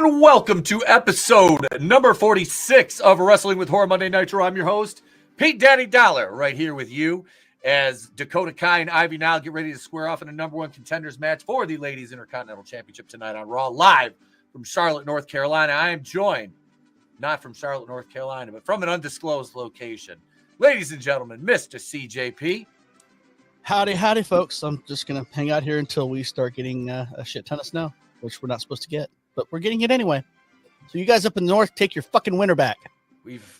everyone, welcome to episode number 46 of Wrestling with Horror Monday Nitro. I'm your host, Pete Daddy Dollar, right here with you as Dakota Kai and Ivy Nile get ready to square off in a number one contenders match for the Ladies Intercontinental Championship tonight on Raw, live from Charlotte, North Carolina. I am joined, not from Charlotte, North Carolina, but from an undisclosed location. Ladies and gentlemen, Mr. CJP. Howdy, folks. I'm just going to hang out here until we start getting a shit ton of snow, which we're not supposed to get, but we're getting it anyway. So you guys up in the north, take your fucking winter back.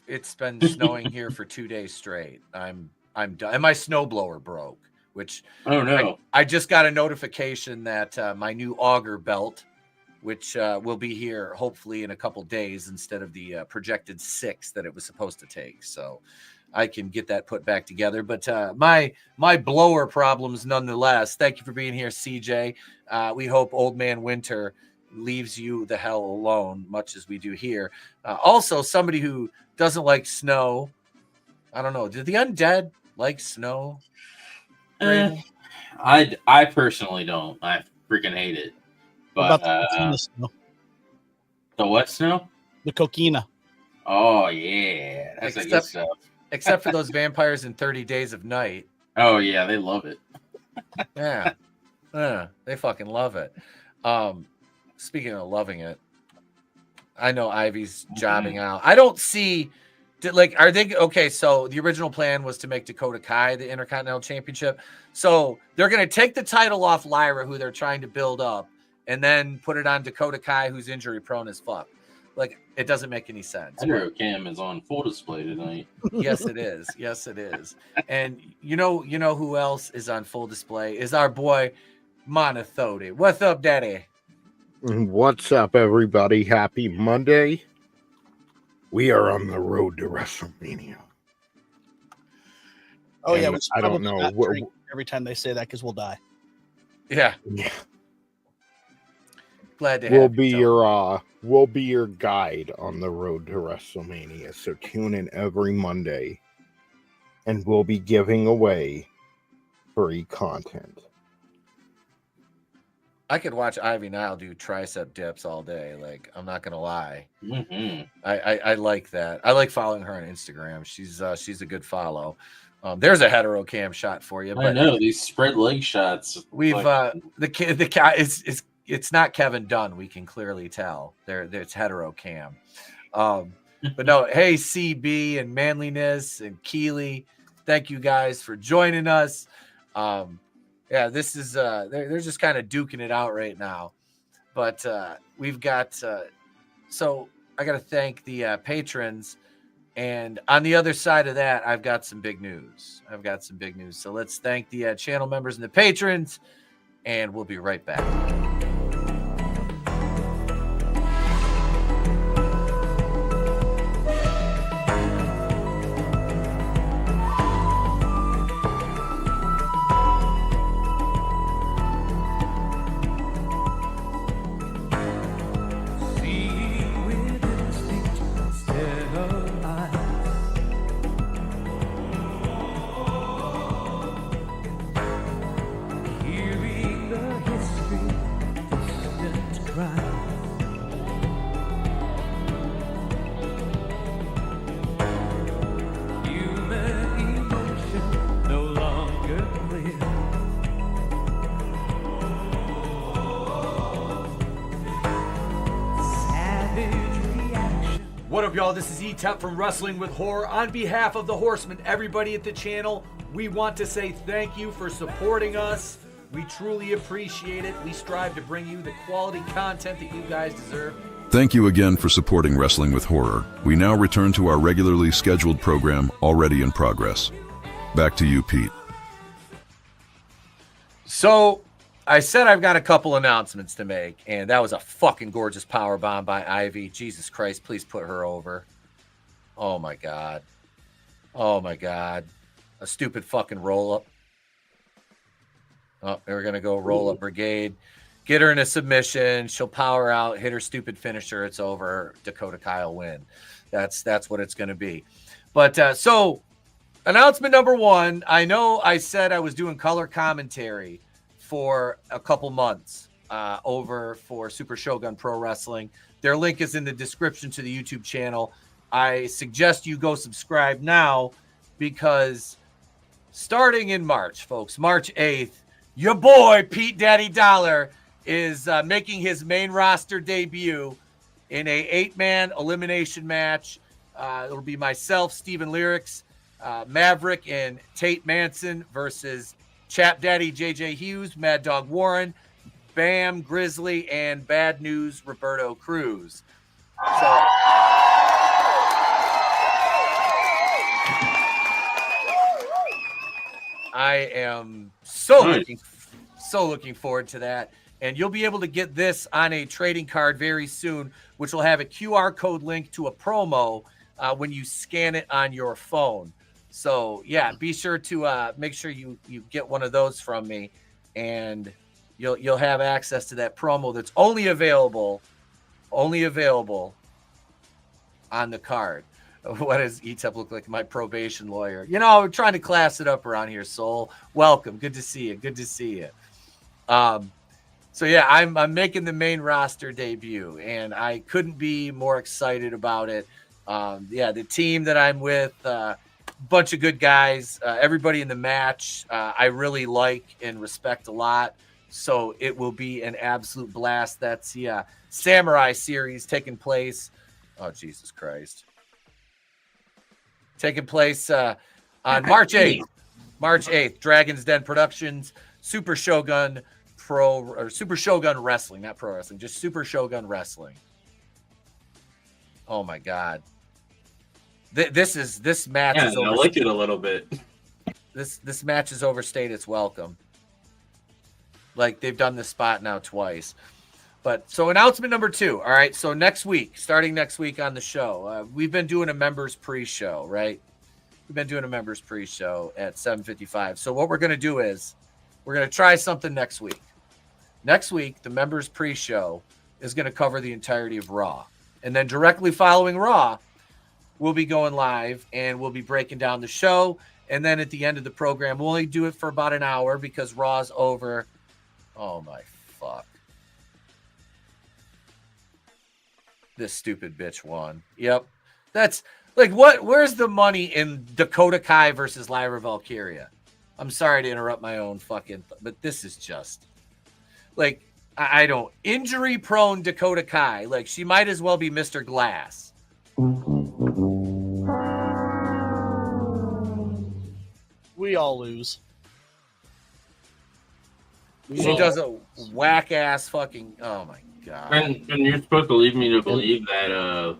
It's been snowing here for 2 days straight. I'm done. And my snowblower broke, which I just got a notification that my new auger belt, which will be here hopefully in a couple days instead of the projected 6 that it was supposed to take. So I can get that put back together. But my blower problems nonetheless. Thank you for being here, CJ. We hope Old Man Winter leaves you the hell alone, much as we do here. Also, somebody who doesn't like snow. I don't know. Do the undead like snow? I personally don't. I freaking hate it. But snow? The what snow? The coquina. Oh yeah, that's a good stuff. Except for those vampires in 30 Days of Night. Oh yeah, they love it. Yeah, they fucking love it. Speaking of loving it, I know Ivy's jobbing out. I don't see, are they okay? So the original plan was to make Dakota Kai the Intercontinental Championship. So they're going to take the title off Lyra, who they're trying to build up, and then put it on Dakota Kai, who's injury prone as fuck. Like, it doesn't make any sense. Hero Cam is on full display tonight. Yes, it is. Yes, it is. And you know who else is on full display is our boy monoTony. What's up, Daddy? What's up, everybody? Happy Monday. We are on the road to WrestleMania. Oh, and yeah. I don't know. Every time they say that because we'll die. Yeah. Glad to have you. We'll be your guide on the road to WrestleMania. So tune in every Monday, and we'll be giving away free content. I could watch Ivy Nile do tricep dips all day. Like, I'm not gonna lie. Mm-hmm. I like that. I like following her on Instagram. She's a good follow. There's a hetero cam shot for you. But I know these spread leg shots. We've it's not Kevin Dunn. We can clearly tell. It's hetero cam. But no, hey, CB and Manliness and Keeley, thank you guys for joining us. Yeah, this is they're just kind of duking it out right now. But we've got so I got to thank the patrons. And on the other side of that, I've got some big news. So let's thank the channel members and the patrons, and we'll be right back. What up, y'all? This is Etep from Wrestling with Horror. On behalf of the Horsemen, everybody at the channel, we want to say thank you for supporting us. We truly appreciate it. We strive to bring you the quality content that you guys deserve. Thank you again for supporting Wrestling with Horror. We now return to our regularly scheduled program, already in progress. Back to you, Pete. So, I said I've got a couple announcements to make, and that was a fucking gorgeous power bomb by Ivy. Jesus Christ, please put her over. Oh my God. A stupid fucking roll-up. Oh, we're going to go roll-up brigade. Get her in a submission. She'll power out, hit her stupid finisher. It's over. Dakota Kai will win. That's what it's going to be. But so, announcement number one. I know I said I was doing color commentary for a couple months over for Super Shogun Pro Wrestling. Their link is in the description to the YouTube channel. I suggest you go subscribe now because starting in March, folks, March 8th, your boy Pete Daddy Dollar is making his main roster debut in a 8-man elimination match. It'll be myself, Steven Lyrics, Maverick, and Tate Manson versus Chap Daddy JJ Hughes, Mad Dog Warren, Bam Grizzly, and Bad News Roberto Cruz. So I am so looking forward to that. And you'll be able to get this on a trading card very soon, which will have a QR code link to a promo when you scan it on your phone. So yeah, be sure to make sure you get one of those from me, and you'll have access to that promo that's only available on the card. What does Etep look like? My probation lawyer. You know, we're trying to class it up around here, Soul. Welcome. Good to see you. Good to see you. So yeah, I'm making the main roster debut, and I couldn't be more excited about it. Yeah, the team that I'm with, bunch of good guys. Everybody in the match, I really like and respect a lot. So it will be an absolute blast. That's the Samurai series taking place. Oh, Jesus Christ. Taking place on March 8th. March 8th, Dragon's Den Productions, Super Shogun Super Shogun Wrestling, not pro wrestling, just Super Shogun Wrestling. Oh my God. This match is overstated. I like it a little bit. This match is overstayed its welcome. Like, they've done this spot now twice. But so announcement number 2. All right. So starting next week on the show, we've been doing a members pre-show, right? We've been doing a members pre-show at 7:55. So what we're going to do is we're going to try something next week. Next week, the members pre-show is going to cover the entirety of Raw. And then directly following Raw, we'll be going live and we'll be breaking down the show. And then at the end of the program, we'll only do it for about an hour because Raw's over. Oh my fuck. This stupid bitch won. Yep. That's like, where's the money in Dakota Kai versus Lyra Valkyria? I'm sorry to interrupt my own fucking, but this is just like, I don't, injury prone Dakota Kai. Like, she might as well be Mr. Glass. We all lose. She does a whack ass fucking, oh my God. And you're supposed to leave me to believe that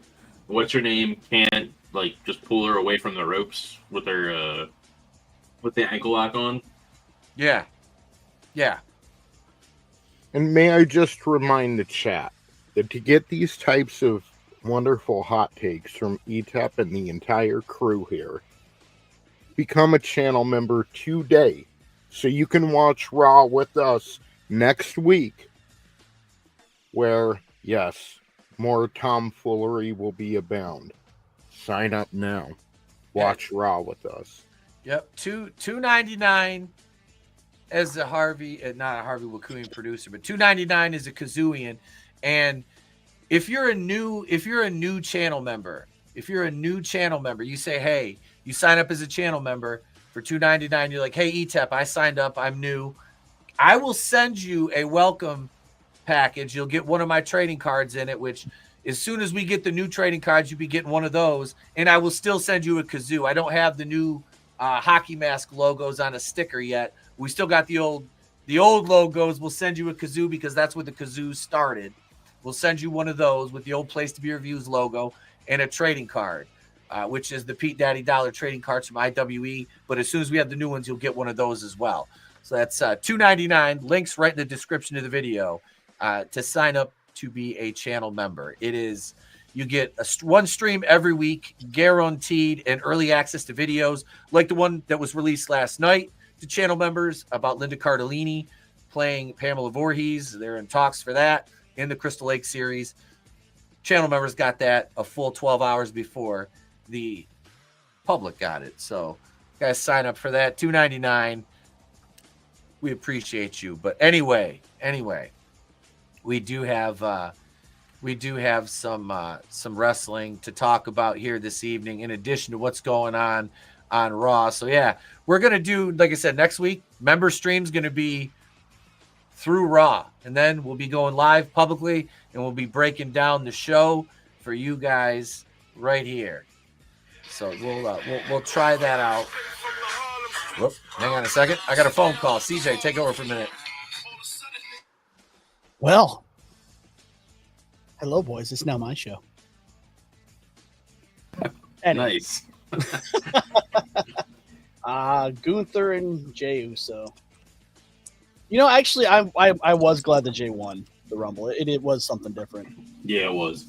what's her name can't like just pull her away from the ropes with her with the ankle lock on. Yeah. And may I just remind the chat that to get these types of wonderful hot takes from Etep and the entire crew here, become a channel member today so you can watch Raw with us next week, where, yes, more tomfoolery will be abound. Sign up now. Watch Raw with us. Yep, $2.99 as a Harvey, not a Harvey Wakuian producer, but $2.99 as a Kazooian. And if you're a new channel member, you say, hey, you sign up as a channel member for $2.99. You're like, hey, Etep, I signed up. I'm new. I will send you a welcome package. You'll get one of my trading cards in it, which as soon as we get the new trading cards, you'll be getting one of those. And I will still send you a kazoo. I don't have the new hockey mask logos on a sticker yet. We still got the old logos. We'll send you a kazoo because that's where the kazoo started. We'll send you one of those with the old Place to Be Reviews logo and a trading card, which is the Pete Daddy Dollar trading cards from IWE. But as soon as we have the new ones, you'll get one of those as well. So that's $2.99. Links right in the description of the video to sign up to be a channel member. It is, you get one stream every week, guaranteed, and early access to videos like the one that was released last night to channel members about Linda Cardellini playing Pamela Voorhees. They're in talks for that in the Crystal Lake series. Channel members got that a full 12 hours before the public got it. So guys, sign up for that. $2.99. We appreciate you. But anyway, we do have we do have some wrestling to talk about here this evening, in addition to what's going on Raw. So yeah, we're gonna do, like I said, next week. Member stream's gonna be through Raw, and then we'll be going live publicly, and we'll be breaking down the show for you guys right here. So we'll try that out. Whoop, hang on a second. I got a phone call. CJ, take over for a minute. Well, hello, boys. It's now my show. Anyway. Nice. Gunther and Jey Uso. You know, actually, I was glad that Jey won the Rumble. It was something different. Yeah, it was.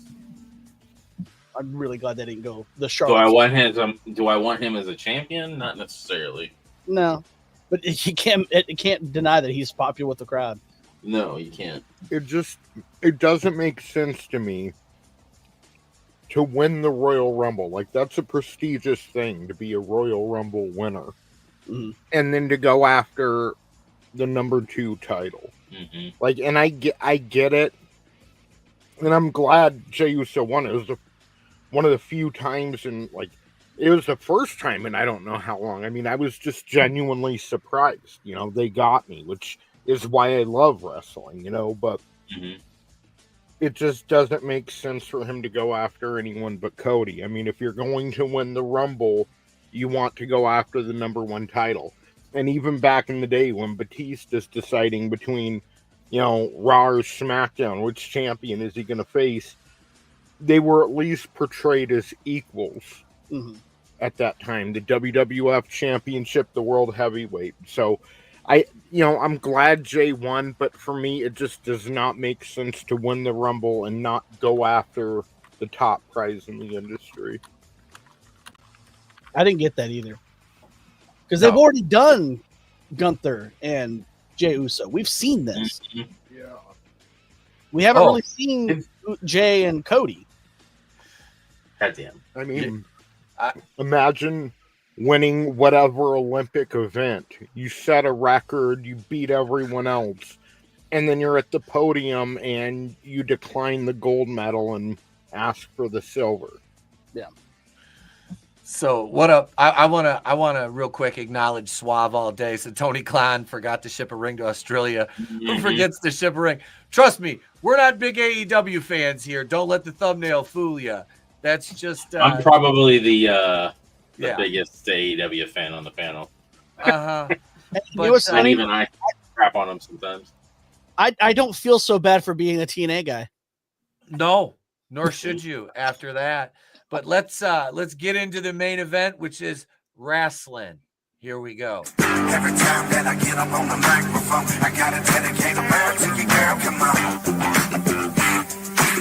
I'm really glad they didn't go the Charlotte. Do I want him as a champion? Not necessarily. No, but you can't deny that he's popular with the crowd. No, you can't. It doesn't make sense to me to win the Royal Rumble. Like, that's a prestigious thing, to be a Royal Rumble winner. Mm-hmm. And then to go after the number 2 title. Mm-hmm. Like, and I get it. And I'm glad Jey Uso won. It was one of the few times it was the first time in I don't know how long. I mean, I was just genuinely surprised. You know, they got me, which is why I love wrestling, you know, but it just doesn't make sense for him to go after anyone but Cody. I mean, if you're going to win the Rumble, you want to go after the number 1 title. And even back in the day when Batista's deciding between, you know, Raw or SmackDown, which champion is he going to face, they were at least portrayed as equals at that time. The WWF Championship, the World Heavyweight. So, I'm glad Jey won, but for me, it just does not make sense to win the Rumble and not go after the top prize in the industry. I didn't get that either. Because they've already done Gunther and Jey Uso. We've seen this. Yeah. We haven't really seen Jey and Cody. Goddamn. I mean, imagine winning whatever Olympic event. You set a record, you beat everyone else, and then you're at the podium and you decline the gold medal and ask for the silver. Yeah. So what up? I wanna real quick acknowledge Suave all day. So Tony Khan forgot to ship a ring to Australia. Who forgets to ship a ring? Trust me, we're not big AEW fans here. Don't let the thumbnail fool you. That's just. I'm probably the biggest AEW fan on the panel. But and even I crap on him sometimes. I don't feel so bad for being a TNA guy. No, nor should you after that. But let's get into the main event, which is wrestling. Here we go. Every time that I get up on the microphone, I gotta dedicate a round to you, girl. Come on.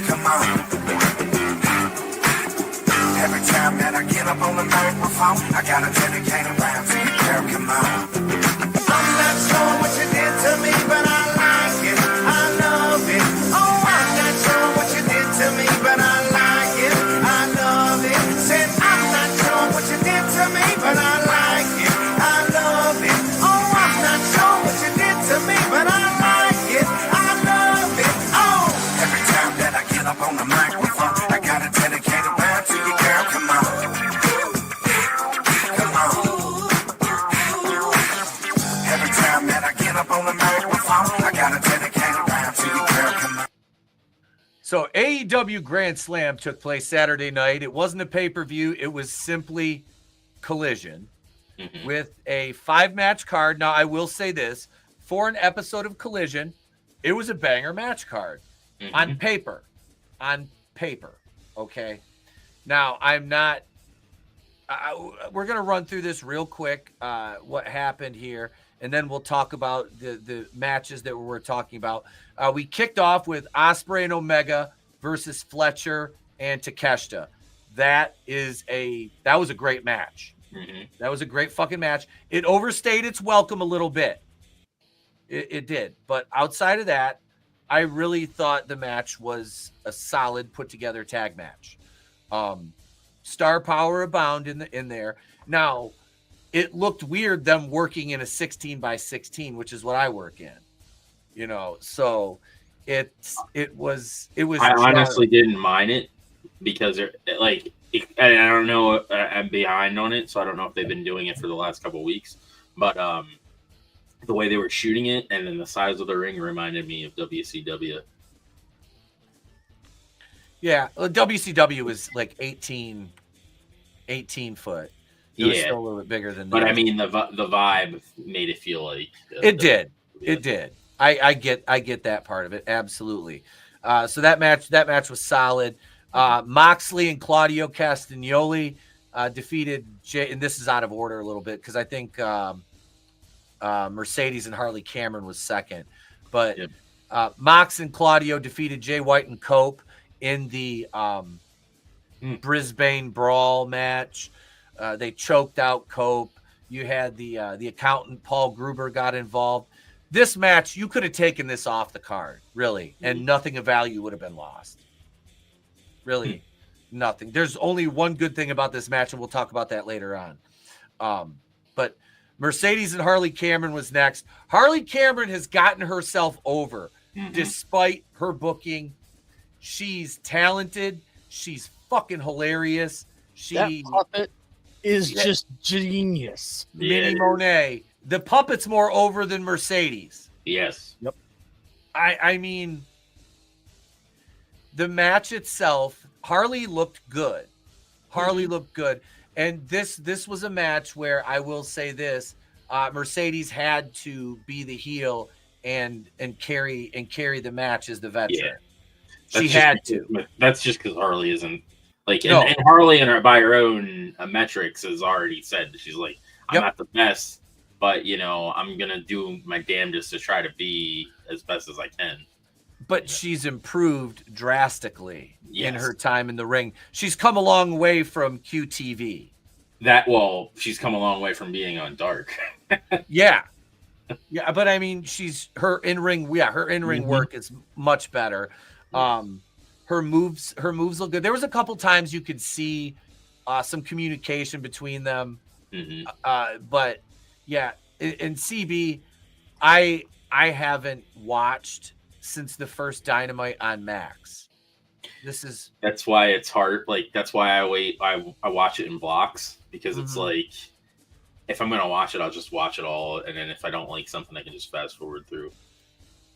Come on. Every time that I get up on the microphone, I gotta dedicate a round to you, girl. Come on. I'm not sure what you did to me, but I like it. I love it. Oh, I'm not sure what you did to me, but I like it. I love it. Said I'm not sure what you did to me, but I like it. I love it. Oh, I'm not sure what you did to me, but I like it. I love it. Oh, every time that I get up on the microphone, I gotta dedicate a round to you, girl. Come on. Come on. Every time that I get up on the microphone, I gotta dedicate a round to you, girl. Come on. So AEW Grand Slam took place Saturday night. It wasn't a pay-per-view. It was simply Collision with a 5-match card. Now, I will say this. For an episode of Collision, it was a banger match card. On paper. On paper. Okay? Now, I'm not... we're going to run through this real quick, what happened here, and then we'll talk about the matches that we're talking about. We kicked off with Ospreay and Omega versus Fletcher and Takeshita. That was a great match. That was a great fucking match. It overstayed its welcome a little bit. It did. But outside of that, I really thought the match was a solid put together tag match. Star power abound in there. Now, it looked weird them working in a 16 by 16, which is what I work in. You know, so it was. I honestly didn't mind it because I don't know. I'm behind on it, so I don't know if they've been doing it for the last couple of weeks. But the way they were shooting it and then the size of the ring reminded me of WCW. Yeah, WCW was like 18 foot. It was still a little bit bigger than that. But I mean, the vibe made it feel like it did. Yeah. It did. I get that part of it. Absolutely. So that match was solid. Moxley and Claudio Castagnoli defeated Jay, and this is out of order a little bit because I think Mercedes and Harley Cameron was second. But Mox and Claudio defeated Jay White and Cope in the Brisbane Brawl match. They choked out Cope. You had the accountant Paul Gruber got involved. This match, you could have taken this off the card, really, and nothing of value would have been lost. Really, nothing. There's only one good thing about this match, and we'll talk about that later on. But Mercedes and Harley Cameron was next. Harley Cameron has gotten herself over despite her booking. She's talented. She's fucking hilarious. That puppet is just genius. Minnie Monet. The puppet's more over than Mercedes. Yes. Yep. I mean, the match itself, Harley looked good. And this was a match where I will say this, Mercedes had to be the heel and carry the match as the veteran. Yeah. She had to. That's just because Harley isn't like, and Harley by her own metrics has already said she's like, I'm not the best. But, I'm going to do my damnedest to try to be as best as I can. But she's improved drastically in her time in the ring. She's come a long way from QTV. She's come a long way from being on Dark. Yeah, but I mean, her in-ring work is much better. Her moves look good. There was a couple times you could see some communication between them. But yeah, in CB, I haven't watched since the first Dynamite on Max. That's why it's hard. Like, that's why I watch it in blocks, because it's like, if I'm going to watch it, I'll just watch it all. And then if I don't like something, I can just fast forward through.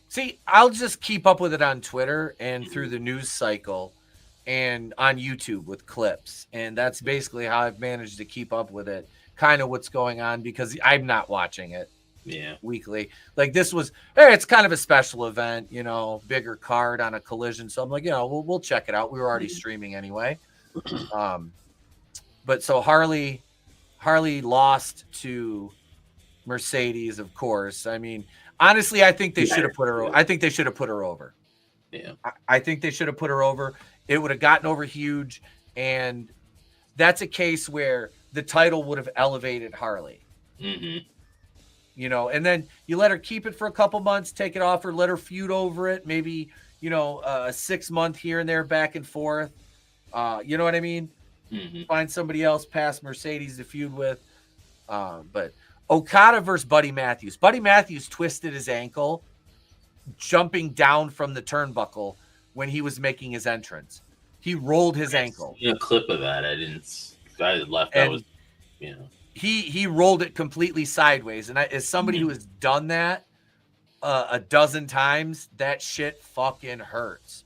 See, I'll just keep up with it on Twitter and through the news cycle and on YouTube with clips. And that's basically how I've managed to keep up with it, kind of what's going on, because I'm not watching it weekly. Like, this was, it's kind of a special event, bigger card on a Collision. So I'm like, we'll check it out. We were already streaming anyway. But so Harley lost to Mercedes, of course. I mean, honestly, I think they should have put her. I think they should have put her over. Yeah, I think they should have put her over. It would have gotten over huge, and that's a case where the title would have elevated Harley. And then you let her keep it for a couple months, take it off her, let her feud over it. Maybe a 6 month here and there, back and forth. You know what I mean? Find somebody else past Mercedes to feud with. But Okada versus Buddy Matthews. Buddy Matthews twisted his ankle jumping down from the turnbuckle when he was making his entrance. He rolled his ankle. A clip of that. I left. I was, He rolled it completely sideways. And as somebody who has done that a dozen times, that shit fucking hurts.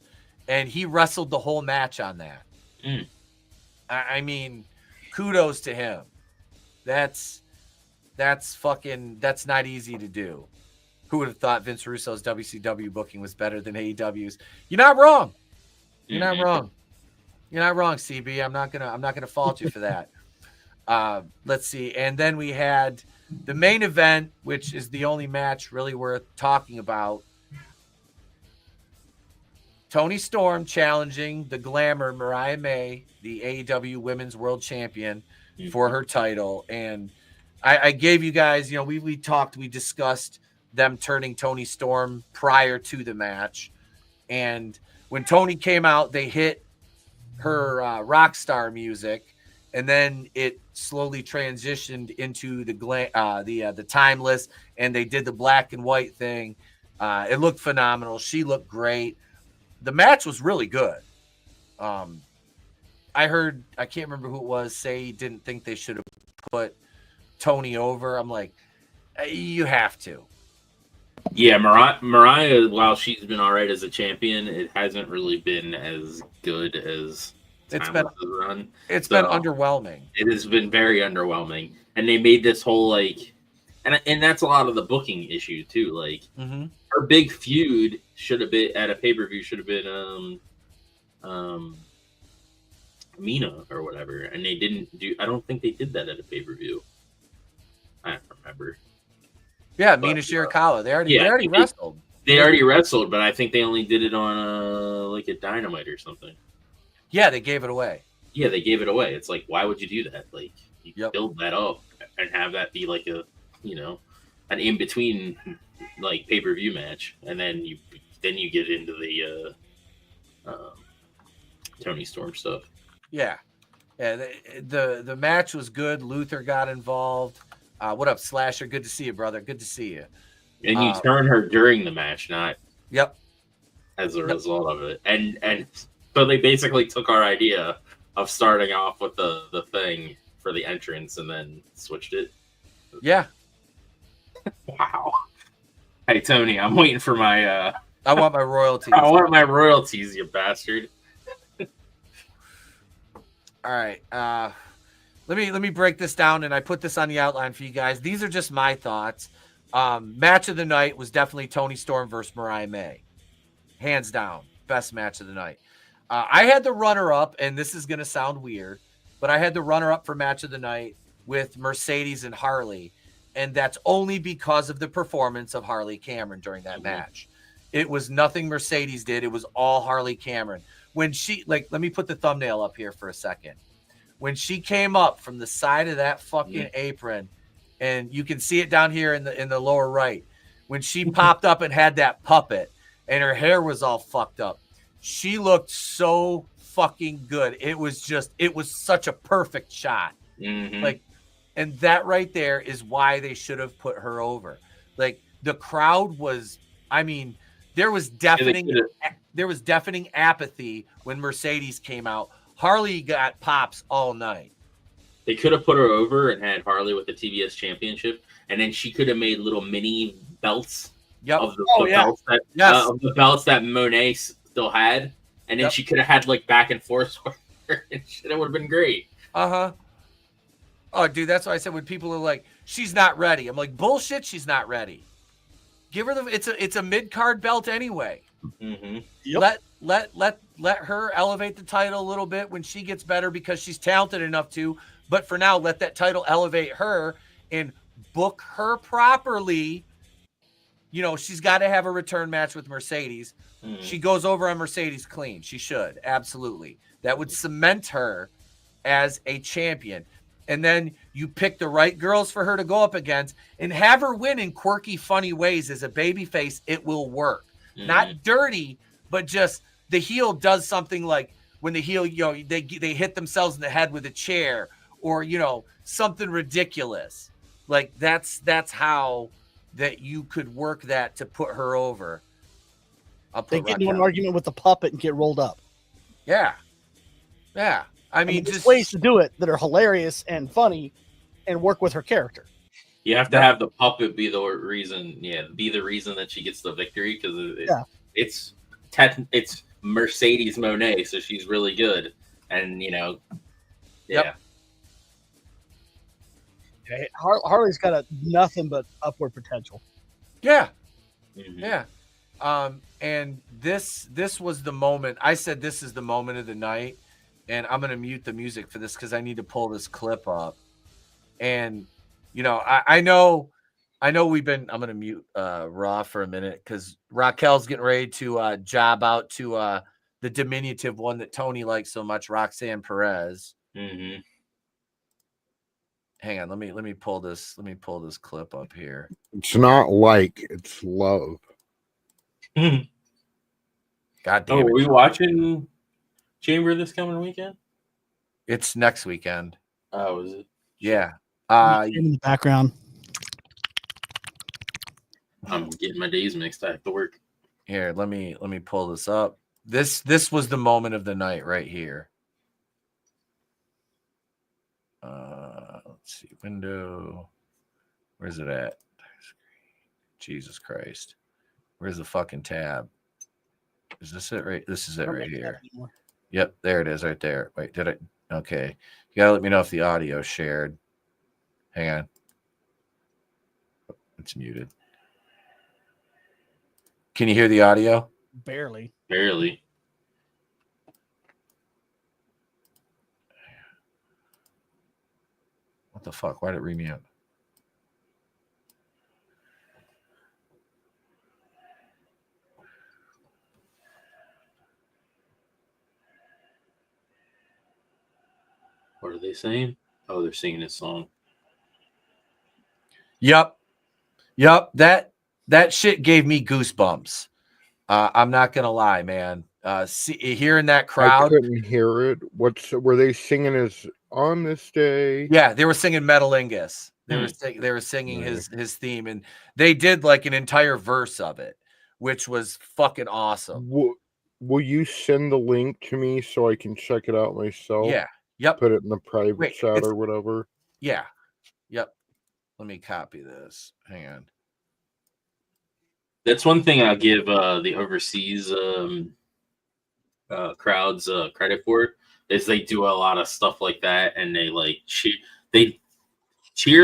And he wrestled the whole match on that. I mean, kudos to him. That's not easy to do. Who would have thought Vince Russo's WCW booking was better than AEW's? You're not wrong. You're not wrong. You're not wrong, CB. I'm not gonna fault you for that. Let's see. And then we had the main event, which is the only match really worth talking about. Toni Storm challenging the Glamour Mariah May, the AEW Women's World Champion, for her title. And I gave you guys, we discussed them turning Toni Storm prior to the match. And when Toni came out, they hit her rock star music, and then it slowly transitioned into the timeless, and they did the black and white thing. It looked phenomenal. She looked great. The match was really good. I heard, I can't remember who it was, say he didn't think they should have put Toni over. I'm like, you have to. Yeah, Mariah, while she's been all right as a champion, it hasn't really been as good as it's been run. It's been underwhelming. It has been very underwhelming, and they made this whole like, and that's a lot of the booking issue too. Like her big feud should have been at a pay-per-view should have been Mina or whatever, and they didn't do. I don't think they did that at a pay-per-view. I don't remember. Yeah, Mina Shirakawa. They already wrestled. They already wrestled, but I think they only did it on like a Dynamite or something. Yeah, they gave it away. Yeah, they gave it away. It's like, why would you do that? Like, you build that up and have that be like a, an in between like pay-per-view match, and then you get into the Toni Storm stuff. Yeah. The match was good. Luther got involved. What up, Slasher? Good to see you, brother. Good to see you. And you turn her during the match, not as a result of it. And so they basically took our idea of starting off with the thing for the entrance and then switched it. Yeah. Wow. Hey, Toni, I'm waiting for my... I want my royalties. I want my royalties, you bastard. All right. Let me break this down, and I put this on the outline for you guys. These are just my thoughts. Match of the night was definitely Toni Storm versus Mariah May. Hands down. Best match of the night. I had the runner-up, and this is going to sound weird, but I had the runner-up for match of the night with Mercedes and Harley, and that's only because of the performance of Harley Cameron during that match. It was nothing Mercedes did. It was all Harley Cameron. When she, let me put the thumbnail up here for a second. When she came up from the side of that fucking apron, and you can see it down here in the lower right, when she popped up and had that puppet and her hair was all fucked up, she looked so fucking good. It was such a perfect shot. And that right there is why they should have put her over. Like, the crowd was, there was deafening apathy when Mercedes came out. Harley got pops all night. They could have put her over and had Harley with the TBS championship, and then she could have made little mini belts of the belts that Monet still had, and then she could have had like back and forth and shit. It would have been great. Oh, dude, that's why I said when people are like, "She's not ready," I'm like, "Bullshit, she's not ready." Give her it's a mid-card belt anyway. Let her elevate the title a little bit when she gets better, because she's talented enough to. But for now, let that title elevate her and book her properly. She's got to have a return match with Mercedes. She goes over on Mercedes clean. She should. Absolutely. That would cement her as a champion. And then you pick the right girls for her to go up against and have her win in quirky, funny ways as a babyface. It will work. Not dirty, but just the heel does something like when the heel, they hit themselves in the head with a chair, or, something ridiculous. Like, that's how that you could work that to put her over. They get into an argument with the puppet and get rolled up. Yeah. Yeah. Just ways to do it that are hilarious and funny and work with her character. You have to have the puppet be the reason that she gets the victory, because it's Mercedes Monet, so she's really good, and Harley's got nothing but upward potential. Yeah. Yeah. And this was the moment. I said this is the moment of the night, and I'm going to mute the music for this because I need to pull this clip up. And I know I'm going to mute Raw for a minute because Raquel's getting ready to job out to the diminutive one that Toni likes so much, Roxanne Perez. Hang on, let me pull this clip up here. It's not like, it's love. God damn it. Are we watching Chamber this coming weekend? It's next weekend. Oh, is it? Yeah. In the background. I'm getting my days mixed. I have to work. Here, let me pull this up. This was the moment of the night right here. Let's see, window. Where's it at? Jesus Christ. Where's the fucking tab? Is this it right? This is it right here. Yep, there it is right there. Wait, did it? Okay. You gotta let me know if the audio shared. Hang on. It's muted. Can you hear the audio? Barely. Barely. What the fuck? Why did it remute? What are they saying? Oh, they're singing this song. Yep. That shit gave me goosebumps. I'm not gonna lie, man. Hearing that crowd, I couldn't hear it. Were they singing as on this day? Yeah, they were singing Metalingus. They were singing his theme, and they did like an entire verse of it, which was fucking awesome. Will you send the link to me so I can check it out myself? Yeah. Yep. Put it in the private chat or whatever. Yeah. Yep. Let me copy this. Hang on. That's one thing I'll give the overseas crowds credit for, is they do a lot of stuff like that, and they like cheer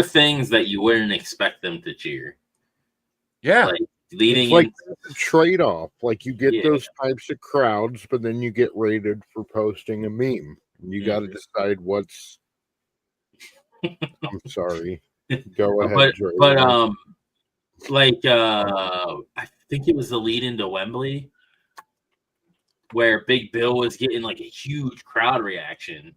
things that you wouldn't expect them to cheer. Yeah, like leading it's like a trade-off. Like you get those types of crowds, but then you get rated for posting a meme. You got to decide what's. I'm sorry. Go ahead, but I think it was the lead into Wembley where Big Bill was getting like a huge crowd reaction,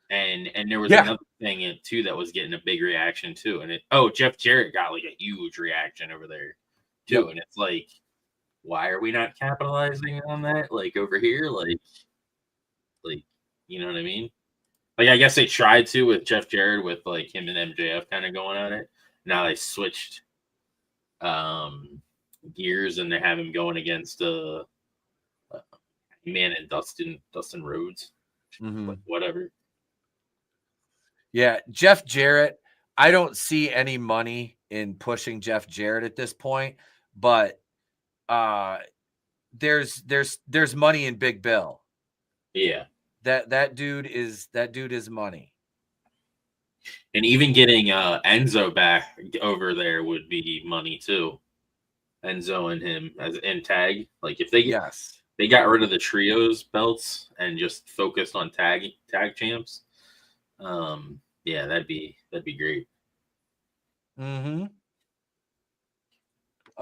and there was another thing too that was getting a big reaction too, and Jeff Jarrett got like a huge reaction over there too, and it's like, why are we not capitalizing on that like over here, like you know what I mean? Like I guess they tried to with Jeff Jarrett with like him and MJF kind of going at it. Now they switched gears and they have him going against Man and Dustin Rhodes. Like, whatever. Yeah, Jeff Jarrett. I don't see any money in pushing Jeff Jarrett at this point, but there's money in Big Bill. Yeah. That dude is money. And even getting Enzo back over there would be money too. Enzo and him as in tag. Like if they they got rid of the trios belts and just focused on tag champs. Yeah, that'd be great. Mm-hmm.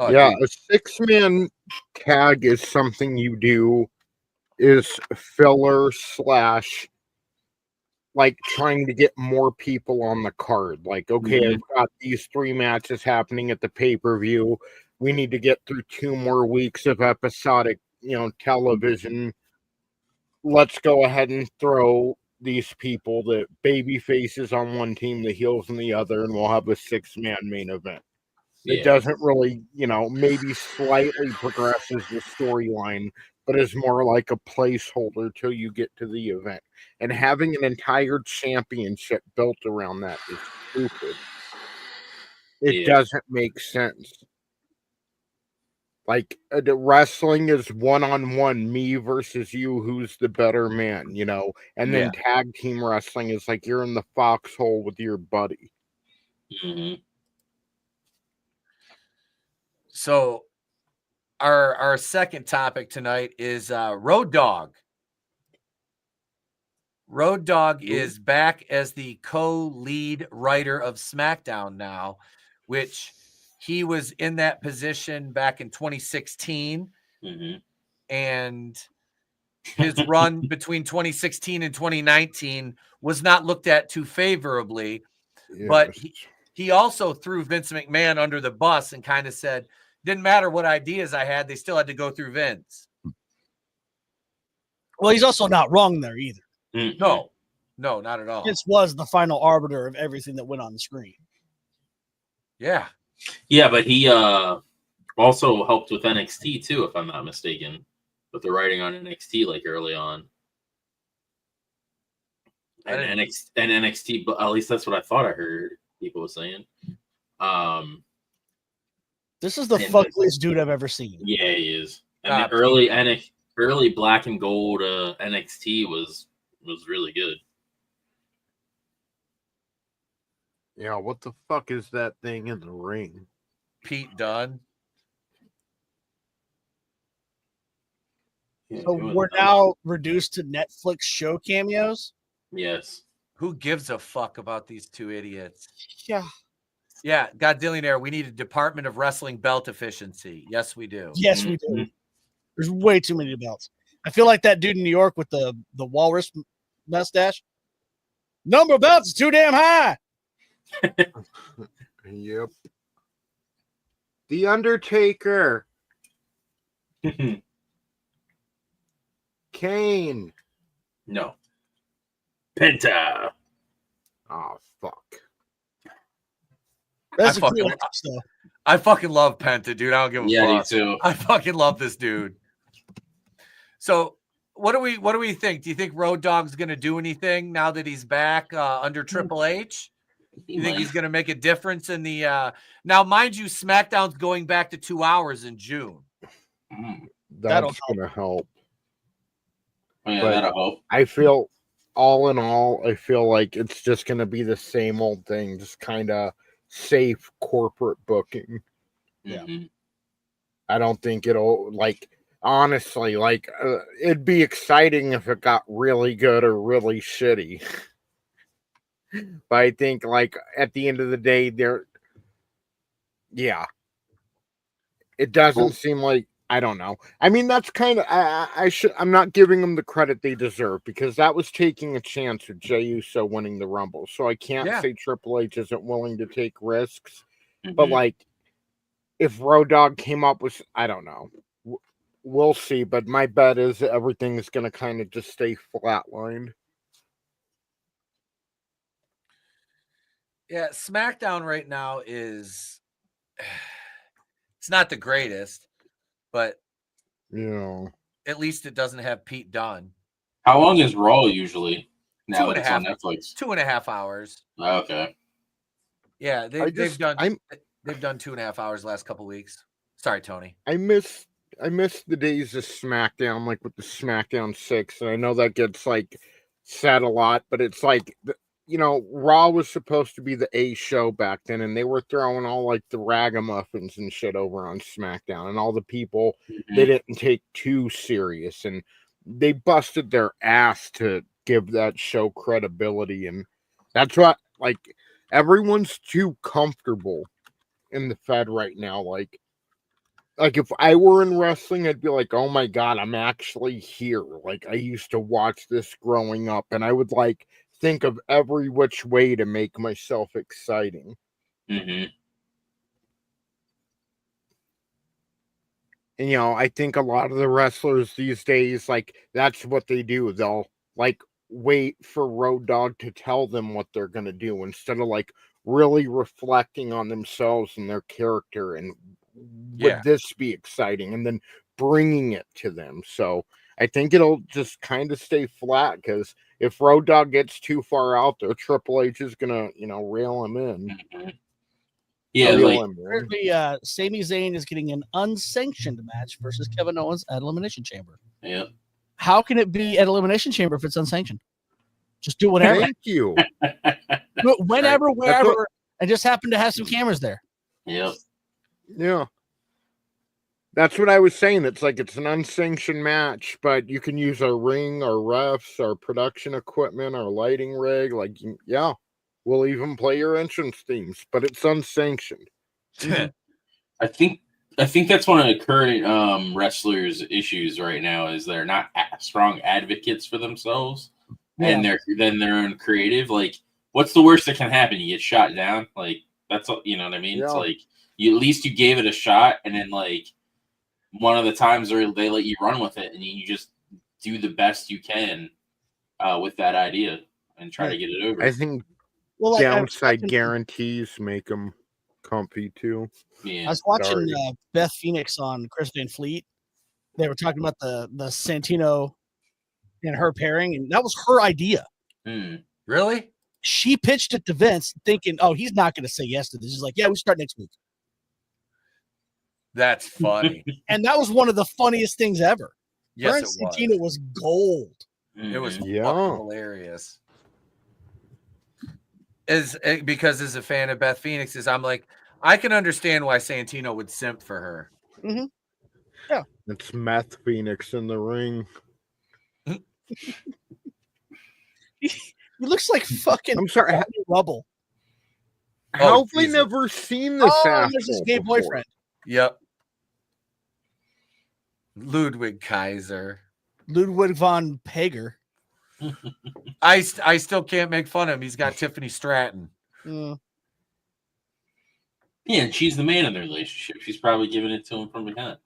Yeah, a 6-man tag is something you do is filler / like trying to get more people on the card. Like, okay, I've got these 3 matches happening at the pay-per-view. We need to get through 2 more weeks of episodic, television. Let's go ahead and throw these people, the baby faces on one team, the heels on the other, and we'll have a 6-man main event. It doesn't really, maybe slightly progresses the storyline, but is more like a placeholder till you get to the event. And having an entire championship built around that is stupid. It doesn't make sense. Like, the wrestling is one-on-one, me versus you, who's the better man, And then tag team wrestling is like you're in the foxhole with your buddy. Mm-hmm. So our second topic tonight is Road Dogg. Road Dogg is back as the co-lead writer of Smackdown now, which he was in that position back in 2016. Mm-hmm. And his run between 2016 and 2019 was not looked at too favorably. Yes. But he also threw Vince McMahon under the bus and kind of said, didn't matter what ideas I had, they still had to go through Vince. Well, he's also not wrong there either. Mm-hmm. No, not at all. Vince was the final arbiter of everything that went on the screen. Yeah. Yeah, but he also helped with NXT too, if I'm not mistaken, with the writing on NXT like early on. And NXT, but at least that's what I thought I heard people saying. This is the fuckliest dude I've ever seen. Yeah, he is. And the early black and gold NXT was really good. Yeah, what the fuck is that thing in the ring? Pete Dunne. So we're now reduced to Netflix show cameos? Yes. Who gives a fuck about these two idiots? Yeah. Yeah, Godzillionaire, we need a Department of Wrestling belt efficiency. Yes, we do. Yes, we do. There's way too many belts. I feel like that dude in New York with the walrus mustache. Number of belts is too damn high. Yep. The Undertaker. Kane. No. Penta. Oh, fuck. That's I fucking love Penta, dude. I don't give a fuck. Yeah, me too. I fucking love this dude. So what do we think? Do you think Road Dogg's gonna do anything now that he's back under Triple H? You think he's gonna make a difference in the now, mind you, SmackDown's going back to 2 hours in June. That's gonna help. Oh, yeah, that'll help. I feel all in all, I feel like it's just gonna be the same old thing, just kind of safe corporate booking. Yeah. I don't think it'll, like, honestly, like, it'd be exciting if it got really good or really shitty. But I think, like, at the end of the day, it doesn't seem like, I don't know. I mean, that's kind of, I'm not giving them the credit they deserve, because that was taking a chance with Jey Uso winning the Rumble. So I can't say Triple H isn't willing to take risks. But, like, if Road Dogg came up with, I don't know. We'll see. But my bet is everything is going to kind of just stay flatlined. Yeah, SmackDown right now is, it's not the greatest, but at least it doesn't have Pete Dunne. How long is Raw usually? Now 2.5 it's on Netflix. 2.5 hours. Okay. Yeah, they've done 2.5 hours the last couple weeks. Sorry, Tony. I miss the days of SmackDown, like with the SmackDown 6, and I know that gets like said a lot, but it's like, Raw was supposed to be the A show back then, and they were throwing all like the ragamuffins and shit over on SmackDown, and all the people they didn't take too serious, and they busted their ass to give that show credibility, and that's what, like, everyone's too comfortable in the Fed right now. Like if I were in wrestling, I'd be like, oh my God, I'm actually here. Like, I used to watch this growing up, and I would like think of every which way to make myself exciting. And I think a lot of the wrestlers these days, like, that's what they do. They'll like wait for Road Dogg to tell them what they're gonna do, instead of like really reflecting on themselves and their character, and would this be exciting, and then bringing it to them. So I think it'll just kind of stay flat, because if Road Dogg gets too far out there, Triple H is gonna, rail him in. Yeah, apparently, Sami Zayn is getting an unsanctioned match versus Kevin Owens at Elimination Chamber. Yeah. How can it be at Elimination Chamber if it's unsanctioned? Just do whatever. Thank you. Do it whenever, wherever, and just happen to have some cameras there. Yep. Yeah. That's what I was saying. It's like it's an unsanctioned match, but you can use our ring, our refs, our production equipment, our lighting rig. Like, we'll even play your entrance themes, but it's unsanctioned. I think that's one of the current wrestlers' issues right now, is they're not strong advocates for themselves, and they're uncreative. Like, what's the worst that can happen? You get shot down. Like, that's all, you know what I mean? Yeah. It's like, at least you gave it a shot, and then like one of the times they let you run with it, and you just do the best you can with that idea and try to get it over. I think downside guarantees make them comfy too. Yeah. I was watching Beth Phoenix on Chris Van Fleet. They were talking about the Santino and her pairing, and that was her idea. Really? She pitched it to Vince thinking, oh, he's not going to say yes to this. He's like, yeah, we start next week. That's funny. And that was one of the funniest things ever. Yes, her it was. Santino was gold. It was fucking Yeah. hilarious. Because as a fan of Beth Phoenix's, I'm like, I can understand why Santino would simp for her. Mm-hmm. Yeah. It's Meth Phoenix in the ring. He looks like fucking I'm sorry. rubble. How have we Jesus. never seen this Oh, there's his asshole gay before? boyfriend. Yep. Ludwig Kaiser. Ludwig von Pager. I still can't make fun of him. He's got Tiffany Stratton. Yeah, and she's the man in the relationship. She's probably giving it to him from behind.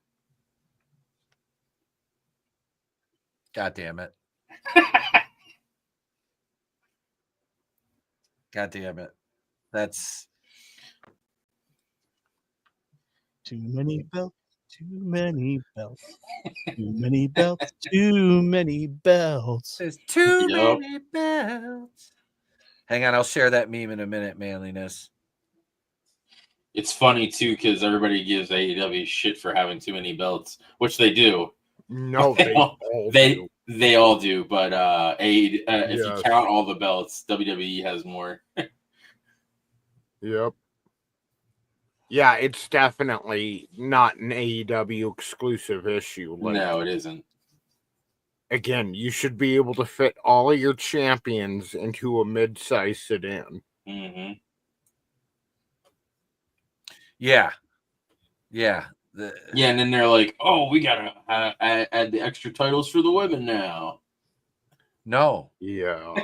God damn it. God damn it. That's Too many belts. Too many belts. Too many belts. Too many belts. there's too Yep. many belts. Hang on, I'll share that meme in a minute, manliness. It's funny too because everybody gives AEW shit for having too many belts, which they do. No, they all do. They all do, but if you Yes. count all the belts, WWE has more. Yep. Yeah, it's definitely not an AEW exclusive issue. Like, No, it isn't. again, you should be able to fit all of your champions into a mid-size sedan. Mm-hmm. Yeah. Yeah. Yeah, and then they're like, "Oh, we gotta add the extra titles for the women now." No. Yeah.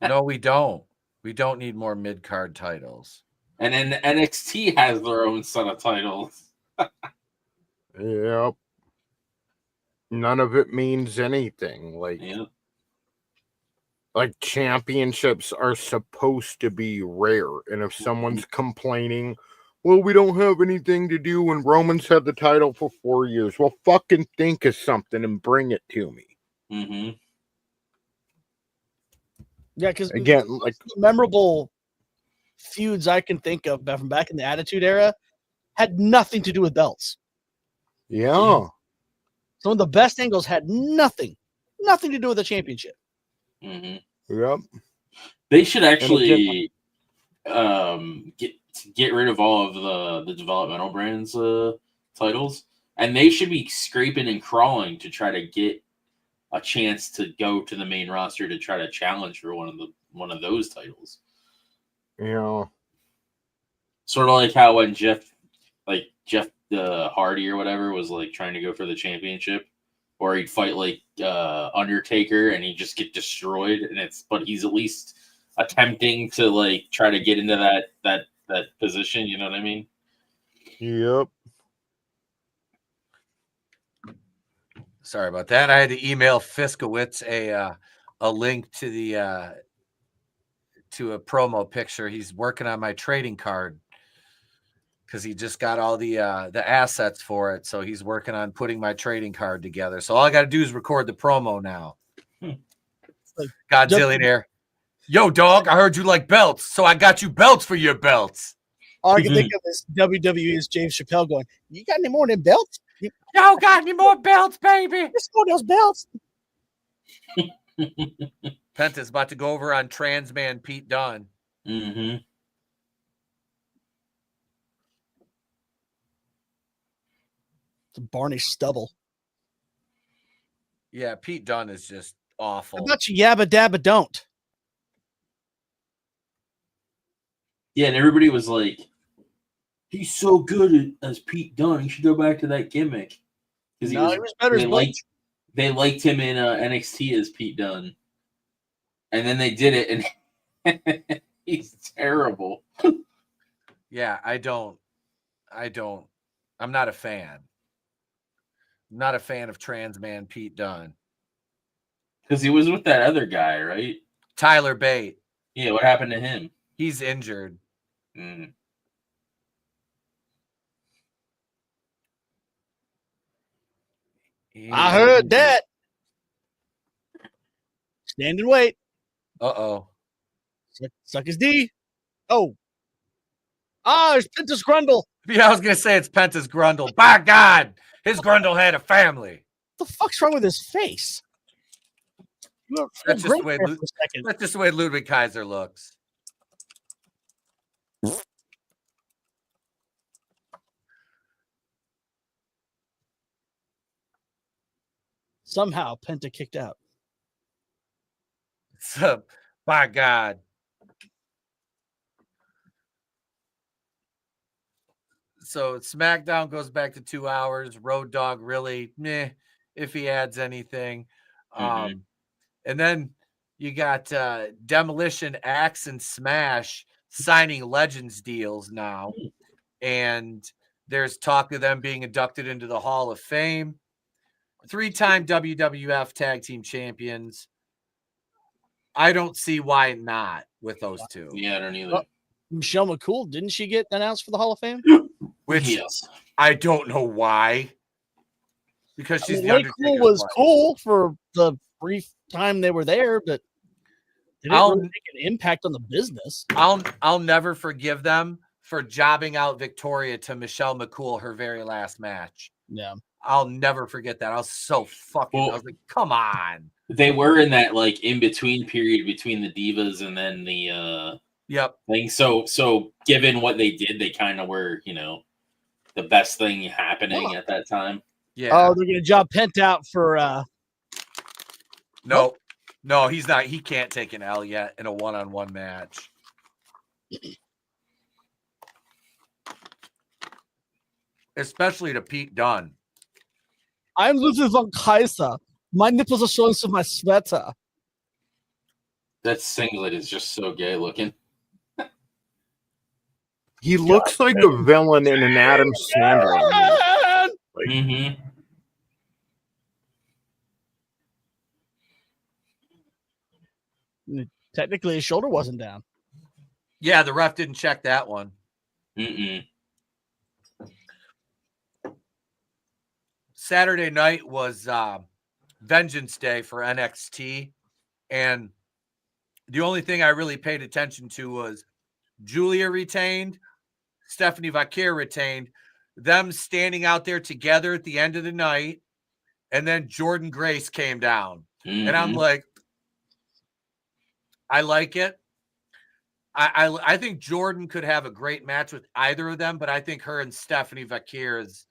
No, we don't. We don't need more mid-card titles. And then NXT has their own set of titles. Yep. None of it means anything. Yeah. Like championships are supposed to be rare. And if someone's complaining, well, we don't have anything to do when Roman's had the title for 4 years. Well, fucking think of something and bring it to me. Mm-hmm. Yeah, because Again, like, memorable feuds I can think of from back in the Attitude Era had nothing to do with belts. yeah. Some of the best angles had nothing to do with the championship. Mm-hmm. Yep. They should actually get rid of all of the developmental brands titles, and they should be scraping and crawling to try to get a chance to go to the main roster to try to challenge for one of those titles. Yeah. Sort of like how when Jeff Hardy or whatever was like trying to go for the championship, or he'd fight like Undertaker and he'd just get destroyed, but he's at least attempting to like try to get into that position. You know what I mean? Yep. Sorry about that. I had to email Fiskowitz a link to the to a promo picture. He's working on my trading card because he just got all the assets for it. So he's working on putting my trading card together. So all I got to do is record the promo now. Godzillionaire. Yo, dog, I heard you like belts, so I got you belts for your belts. All I can think of is WWE is James Chappelle going, "You got any more than belts? Yo, got any more belts, baby? Let's go those belts." Penta's about to go over on Transman Pete Dunne. Mm-hmm. It's Barney Stubble. Yeah, Pete Dunne is just awful. How about you yabba dabba don't? Yeah, and everybody was like, "He's so good as Pete Dunne. He should go back to that gimmick." Because No, he was better as Butch. They liked him in NXT as Pete Dunne, and then they did it, and he's terrible. Yeah, I'm not a fan. I'm not a fan of Transman Pete Dunne. Because he was with that other guy, right? Tyler Bate. Yeah, what happened to him? He's injured. Mm. I heard that. Stand and wait. Uh-oh. Suck his D. Oh. It's Pentas Grundle. Yeah, I was going to say it's Pentas Grundle. By God, his Grundle had a family. What the fuck's wrong with his face? That's just the way Ludwig Kaiser looks. Somehow Penta kicked out. So, by God. So SmackDown goes back to 2 hours. Road Dogg really meh if he adds anything. And then you got Demolition, Axe, and Smash signing Legends deals now. And there's talk of them being inducted into the Hall of Fame. 3-time WWF Tag Team Champions. I don't see why not with those two. Yeah, I don't either. Michelle McCool, didn't she get announced for the Hall of Fame? Which yes. I don't know why. Because she's the Undertaker was cool for the brief time they were there, but they didn't really make an impact on the business. I'll never forgive them for jobbing out Victoria to Michelle McCool her very last match. Yeah. I'll never forget that. I was so fucking I was like, come on. They were in that like in between period between the Divas and then the thing. So given what they did, they kind of were, the best thing happening at that time. Yeah. Oh, they're gonna job Pent out for No, he's not. He can't take an L yet in a one-on-one match. Especially to Pete Dunne. I'm Ludwig von Kaiser. My nipples are showing through my sweater. That singlet is just so gay looking. He looks like a villain in an Adam Sandler movie. Technically, his shoulder wasn't down. Yeah, the ref didn't check that one. Saturday night was Vengeance Day for NXT, and the only thing I really paid attention to was Julia retained, Stephanie Vaquer retained, them standing out there together at the end of the night, and then Jordan Grace came down. And I'm like, I like it. I think Jordan could have a great match with either of them, but I think her and Stephanie Vaquer is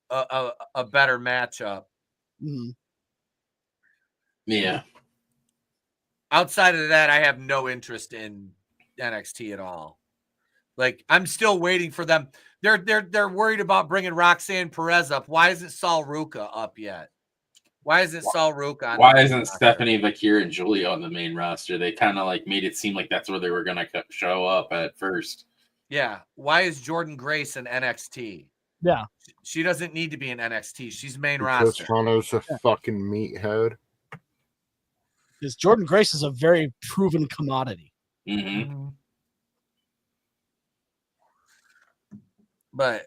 a better matchup. Yeah. Outside of that, I have no interest in NXT at all. Like, I'm still waiting for them. They're worried about bringing Roxanne Perez up. Why isn't Sol Ruca up yet? Why isn't Sol Ruca on? Why isn't Stephanie Vaquer and Julia on the main roster? They kind of like made it seem like that's where they were going to show up at first. Yeah. Why is Jordan Grace in NXT? Yeah. She doesn't need to be in NXT. She's main because roster. Tono's a fucking meathead. Because Jordan Grace is a very proven commodity. But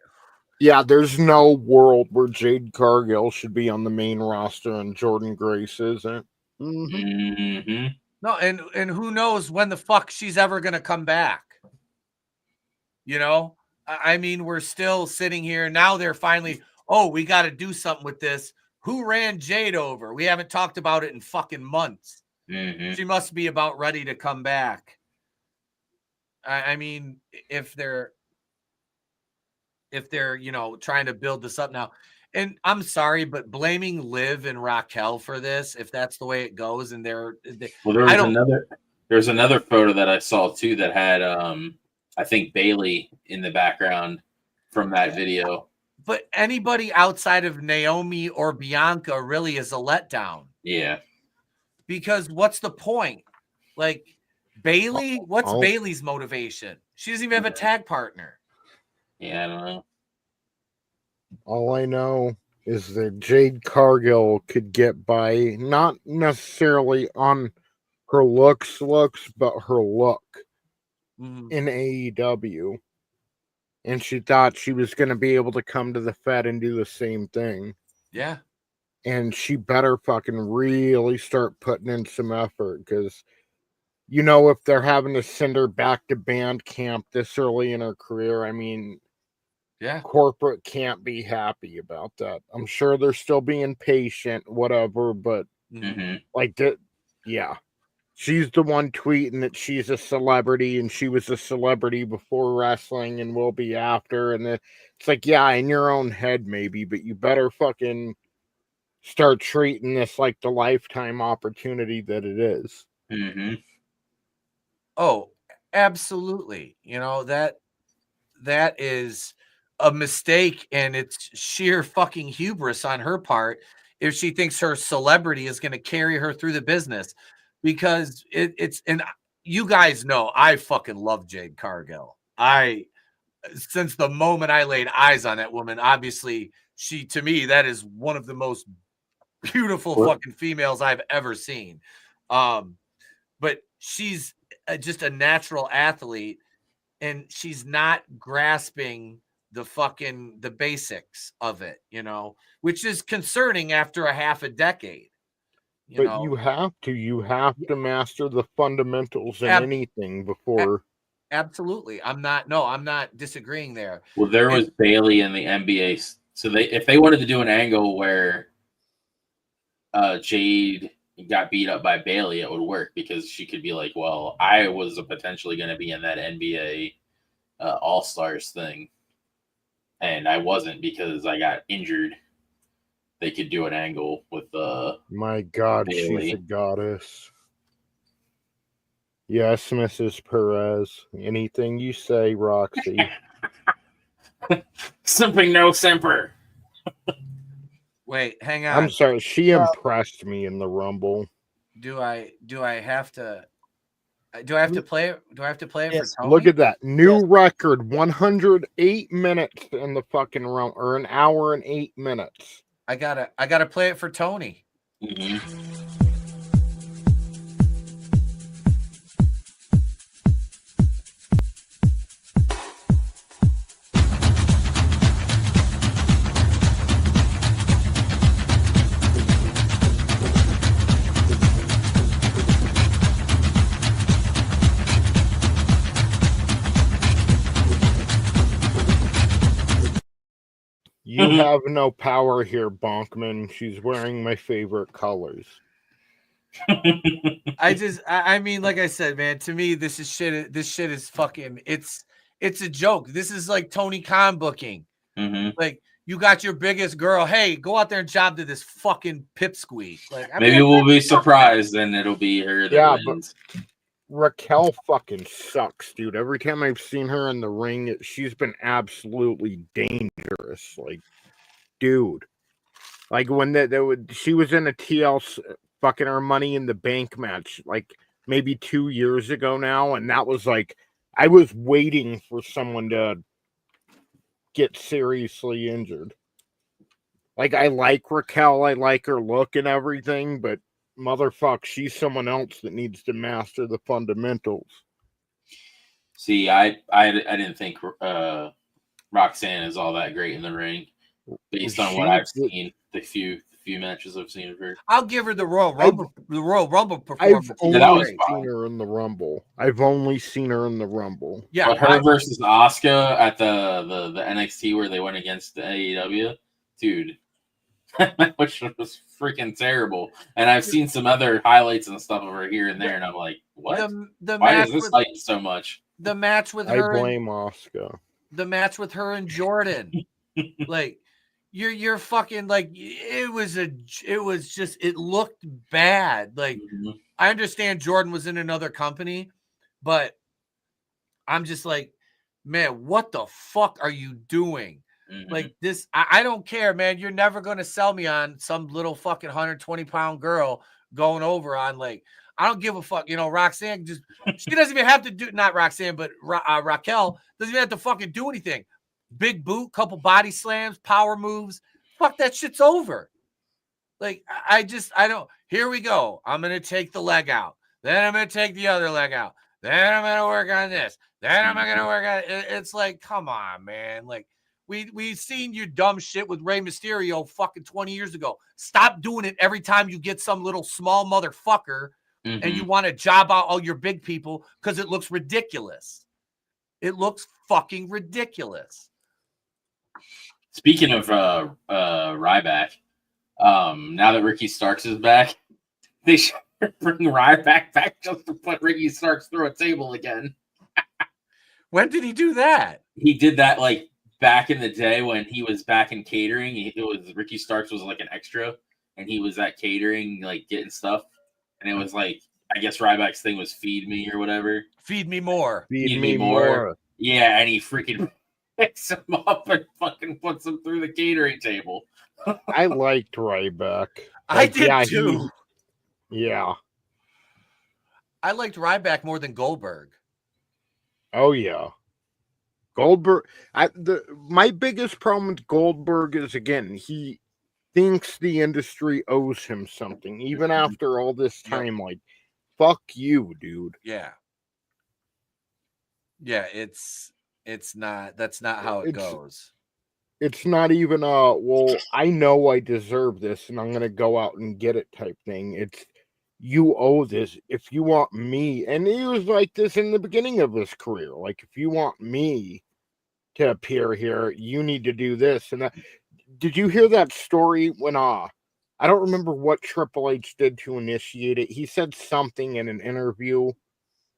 yeah, there's no world where Jade Cargill should be on the main roster and Jordan Grace isn't. No, and who knows when the fuck she's ever gonna come back? I mean, we're still sitting here now. They're finally, we got to do something with this. Who ran Jade over? We haven't talked about it in fucking months. She must be about ready to come back. I mean, if they're trying to build this up now, and I'm sorry, but blaming Liv and Raquel for this, if that's the way it goes, and there's another photo that I saw too that had I think Bailey in the background from that video. But anybody outside of Naomi or Bianca really is a letdown. Yeah. Because what's the point? Like, Bailey, what's Bailey's motivation? She doesn't even have a tag partner. Yeah, I don't know. All I know is that Jade Cargill could get by, not necessarily on her looks, but her look in AEW. And she thought she was going to be able to come to the Fed and do the same thing. Yeah. and she better fucking really start putting in some effort, because you know, if they're having to send her back to band camp this early in her career, I mean, Yeah. corporate can't be happy about that. I'm sure they're still being patient, whatever, but like that, yeah. She's the one tweeting that she's a celebrity and she was a celebrity before wrestling and will be after. And it's like, yeah, in your own head, maybe, but you better fucking start treating this like the lifetime opportunity that it is. Oh, absolutely. You know, that is a mistake, and it's sheer fucking hubris on her part if she thinks her celebrity is going to carry her through the business, because it's, and you guys know I fucking love Jade Cargill. Since the moment I laid eyes on that woman, obviously she, to me, that is one of the most beautiful fucking females I've ever seen. But she's just a natural athlete, and she's not grasping the basics of it, you know, which is concerning after a half a decade. You have to master the fundamentals in anything before. Absolutely. I'm not disagreeing there. Well, there was Bailey in the NBA. So if they wanted to do an angle where Jade got beat up by Bailey, it would work, because she could be like, well, I was potentially going to be in that NBA All-Stars thing, and I wasn't because I got injured. They could do an angle with my God, Bailey. She's a goddess. Yes, Mrs. Perez. Anything you say, Roxy. Simping no simper. Wait, hang on. I'm sorry. She impressed me in the Rumble. Do I have to play it? Do I have to play it for Toni? Look at that. New record, 108 minutes in the fucking Rumble, or an hour and 8 minutes. I gotta play it for Toni. You have no power here, Bonkman. She's wearing my favorite colors. I mean, like I said, man, to me, this shit is fucking, it's a joke. This is like Tony Khan booking. Like, you got your biggest girl. Hey, go out there and job to this fucking pipsqueak. Like, maybe we'll be surprised and it'll be her that wins. But Raquel fucking sucks, dude. Every time I've seen her in the ring, she's been absolutely dangerous. Like, dude. Like, when she was in a TL fucking her Money in the Bank match, like, maybe 2 years ago now, and that was like, I was waiting for someone to get seriously injured. Like, I like Raquel, I like her look and everything, but motherfuck, she's someone else that needs to master the fundamentals. See, I didn't think Roxanne is all that great in the ring, based on what I've seen, the few matches I've seen of her. I'll give her the Royal Rumble performance. I've only seen her in the Rumble. I've only seen her in the Rumble. Yeah, but her versus Asuka at the NXT where they went against the AEW, dude. Which was freaking terrible. And I've seen some other highlights and stuff of her here and there, and I'm like, what? Why is this like so much? The match with her. I blame Asuka. The match with her and Jordan. Like, you're fucking, like, it looked bad. Like, I understand Jordan was in another company, but I'm just like, man, what the fuck are you doing? Like, this, I don't care, man. You're never going to sell me on some little fucking 120-pound girl going over on, like, I don't give a fuck. You know, Roxanne she doesn't even have to do, not Roxanne, but Raquel doesn't even have to fucking do anything. Big boot, couple body slams, power moves. Fuck, that shit's over. Like, I don't, here we go. I'm going to take the leg out. Then I'm going to take the other leg out. Then I'm going to work on this. Then I'm going to work on it. It's like, come on, man. Like, We seen your dumb shit with Rey Mysterio fucking 20 years ago. Stop doing it every time you get some little small motherfucker and you want to job out all your big people because it looks ridiculous. It looks fucking ridiculous. Speaking of Ryback, now that Ricky Starks is back, they should bring Ryback back just to put Ricky Starks through a table again. When did he do that? He did that like back in the day when he was back in catering. It was Ricky Starks was like an extra, and he was at catering like getting stuff, and it was like I guess Ryback's thing was feed me or whatever. Feed me more. Feed me more. Yeah, and he freaking picks him up and fucking puts him through the catering table. I liked Ryback. I did too. Yeah. I liked Ryback more than Goldberg. Oh yeah. Goldberg. My biggest problem with Goldberg is again he thinks the industry owes him something, even after all this time. Like, fuck you, dude. Yeah. Yeah, it's not. That's not how it goes. It's not even well, I know I deserve this, and I'm gonna go out and get it type thing. It's you owe this if you want me. And he was like this in the beginning of his career. Like, if you want me to appear here, you need to do this and that. Did you hear that story when I don't remember what Triple H did to initiate it. He said something in an interview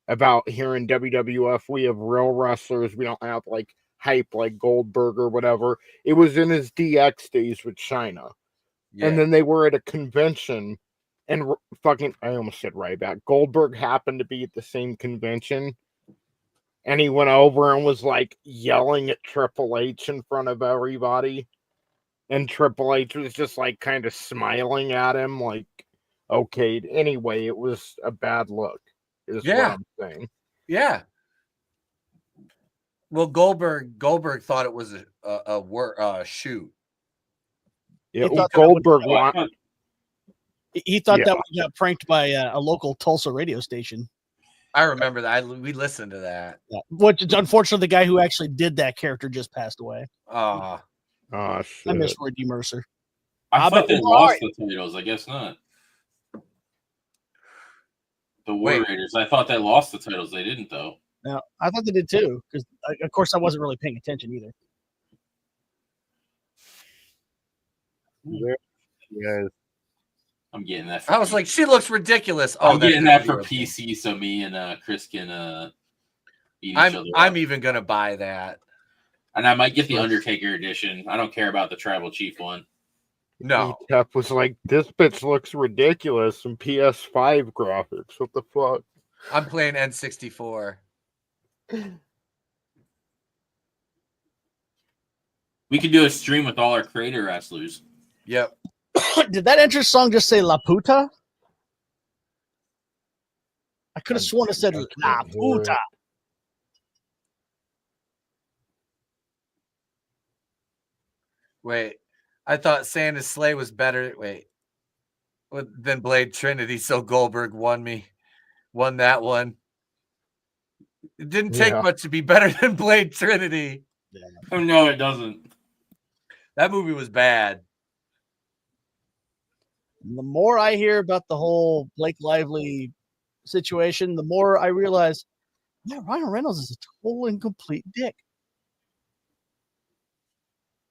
about here in WWF we have real wrestlers. We don't have like hype like Goldberg or whatever. It was in his DX days with China. Yeah. And then they were at a convention and I almost said Ryback. Goldberg happened to be at the same convention. And he went over and was like yelling at Triple H in front of everybody. And Triple H was just like kind of smiling at him like, okay. Anyway, it was a bad look. Is what I'm saying. Yeah. Well, Goldberg thought it was a shoot. Yeah, Goldberg he thought that we got pranked by a local Tulsa radio station. I remember that. We listened to that. Yeah. Which, unfortunately, the guy who actually did that character just passed away. Oh, shit. I miss Roy D. Mercer. I thought they lost the titles. I guess not. The War Raiders. I thought they lost the titles. They didn't, though. No, I thought they did too. Because, of course, I wasn't really paying attention either. Yeah. I'm getting that. I was like, she looks ridiculous. I'm getting that for PC, so me and Chris can eat each other. I'm even gonna buy that, and I might get the Undertaker edition. I don't care about the Tribal Chief one. No, Etep was like, this bitch looks ridiculous in PS5 graphics. What the fuck? I'm playing N64. We could do a stream with all our creator wrestlers. Yep. Did that entrance song just say La Puta? I could have sworn it said La Puta. Wait, I thought Santa's sleigh was better. Than Blade Trinity, so Goldberg won that one. It didn't take much to be better than Blade Trinity. Yeah. Oh no, it doesn't. That movie was bad. The more I hear about the whole Blake Lively situation, the more I realize, Ryan Reynolds is a total and complete dick.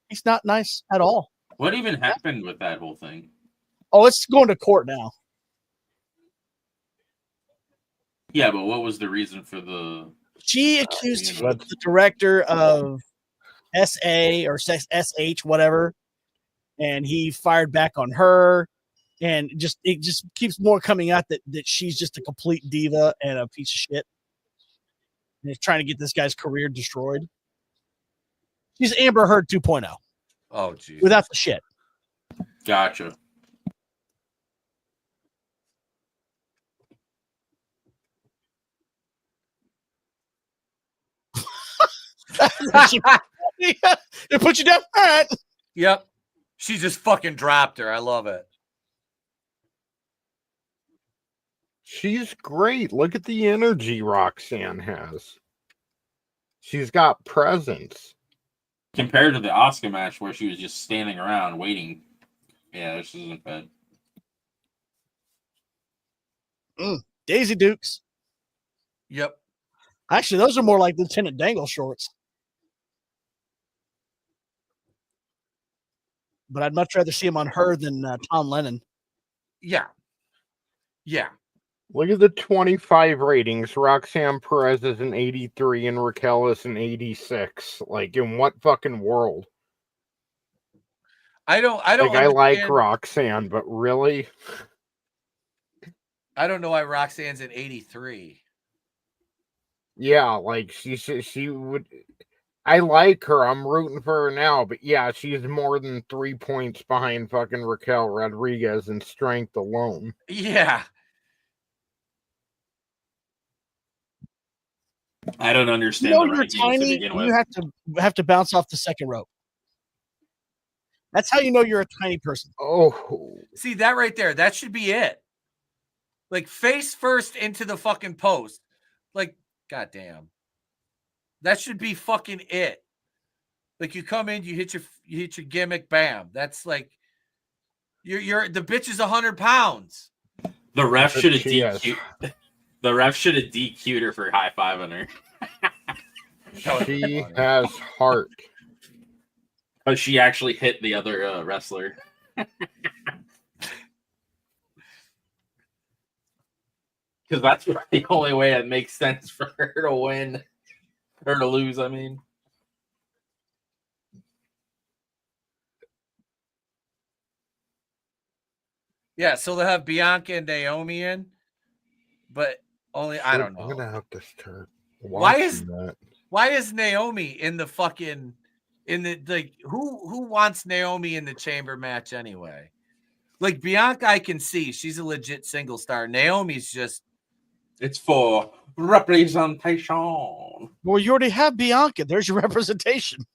He's not nice at all. What even happened with that whole thing? Oh, it's going to court now. Yeah, but what was the reason for the... She accused the director of SA or SH, whatever, and he fired back on her. And it just keeps more coming out that she's just a complete diva and a piece of shit. And he's trying to get this guy's career destroyed. She's Amber Heard 2.0. Oh, geez. Without the shit. Gotcha. It put you down? All right. Yep. She just fucking dropped her. I love it. She's great. Look at the energy Roxanne has. She's got presence. Compared to the Asuka match where she was just standing around waiting. Yeah, this isn't bad. Daisy Dukes. Yep. Actually, those are more like Lieutenant Dangle shorts. But I'd much rather see him on her than Tom Lennon. Yeah. Yeah. Look at the 25 ratings. Roxanne Perez is an 83 and Raquel is an 86. Like, in what fucking world? I don't I like Roxanne, but really? I don't know why Roxanne's an 83. Yeah, like she would. I like her. I'm rooting for her now, but yeah, she's more than 3 points behind fucking Raquel Rodriguez in strength alone. Yeah. I don't understand. You're tiny. You have to bounce off the second rope. That's how you know you're a tiny person. Oh, see that right there? That should be it. Like face first into the fucking post. Like, goddamn. That should be fucking it. Like you come in, you hit your gimmick, bam. That's like you're the bitch is 100 pounds. The ref should have DQ'd. The ref should have DQ'd her for high-fiving her. She has heart. Oh, she actually hit the other wrestler. Because that's the only way it makes sense for her to win. Or to lose, I mean. Yeah, so they'll have Bianca and Naomi in, but only I don't know. I'm gonna have to start. Why is Naomi in the fucking who wants Naomi in the chamber match anyway? Like Bianca, I can see she's a legit single star. Naomi's just it's for representation. Well, you already have Bianca. There's your representation.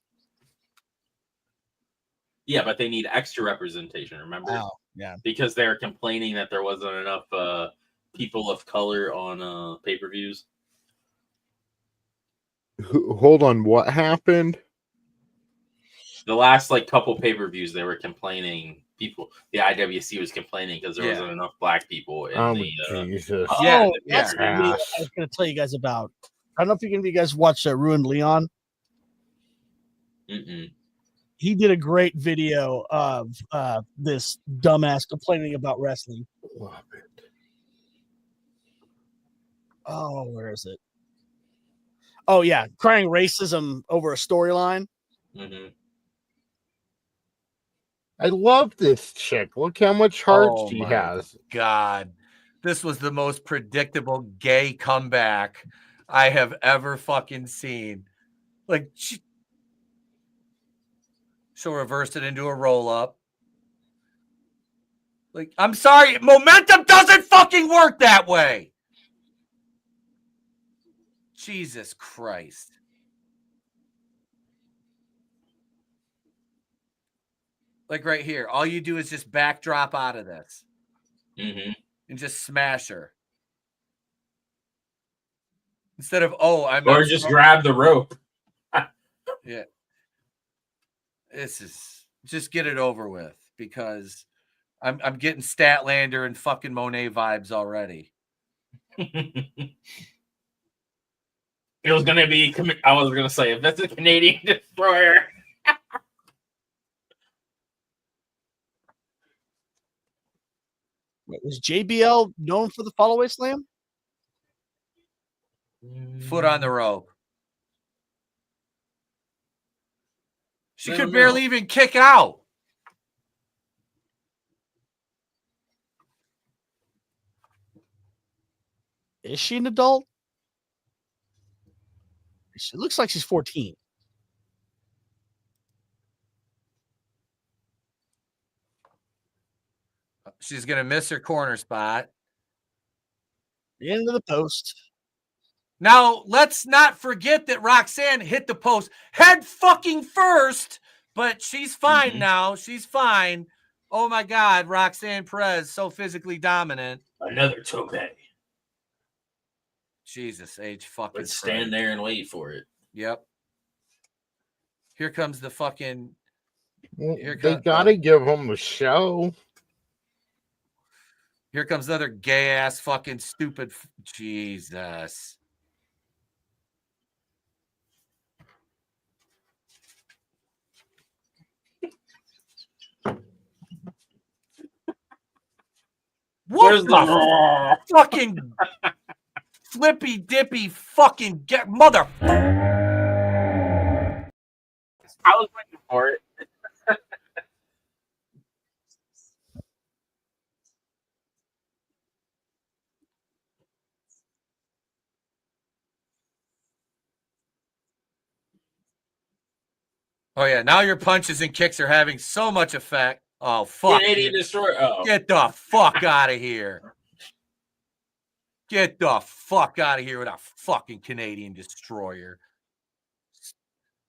Yeah, but they need extra representation, remember? Oh, yeah. Because they're complaining that there wasn't enough people of color on pay-per-views. Hold on, what happened? The last couple pay-per-views, they were complaining. The IWC was complaining because there wasn't enough black people in Jesus. That's what I was going to tell you guys about. I don't know if you guys watch Ruined Leon. Mm-mm. He did a great video of this dumbass complaining about wrestling. Love it. Oh, where is it? Oh, yeah. Crying racism over a storyline. Mm-hmm. I love this chick. Look how much heart she has. God, this was the most predictable gay comeback I have ever fucking seen. Like, she'll reverse it into a roll-up. Like, I'm sorry, momentum doesn't fucking work that way. Jesus Christ. Like right here, all you do is just backdrop out of this. Mm-hmm. And just smash her. Instead of, or just grab the rope. Yeah. This is just get it over with because I'm getting Statlander and fucking Monet vibes already. It was gonna be. I was gonna say if that's a Canadian destroyer. Was JBL known for the follow-away slam? Foot on the rope. She could barely even kick out. Is she an adult? She looks like she's 14. She's going to miss her corner spot. Into the post. Now, let's not forget that Roxanne hit the post head fucking first, but she's fine now. She's fine. Oh, my God. Roxanne Perez, so physically dominant. Another tope. Jesus, age fucking. Let's stand there and wait for it. Yep. Here comes the fucking. They gotta give them the show. Here comes another gay ass fucking stupid. Jesus. What the fucking flippy dippy fucking get mother. I was waiting for it. Oh yeah, now your punches and kicks are having so much effect. Oh fuck! Canadian Destroyer. Oh. Get the fuck out of here! Get the fuck out of here with a fucking Canadian Destroyer.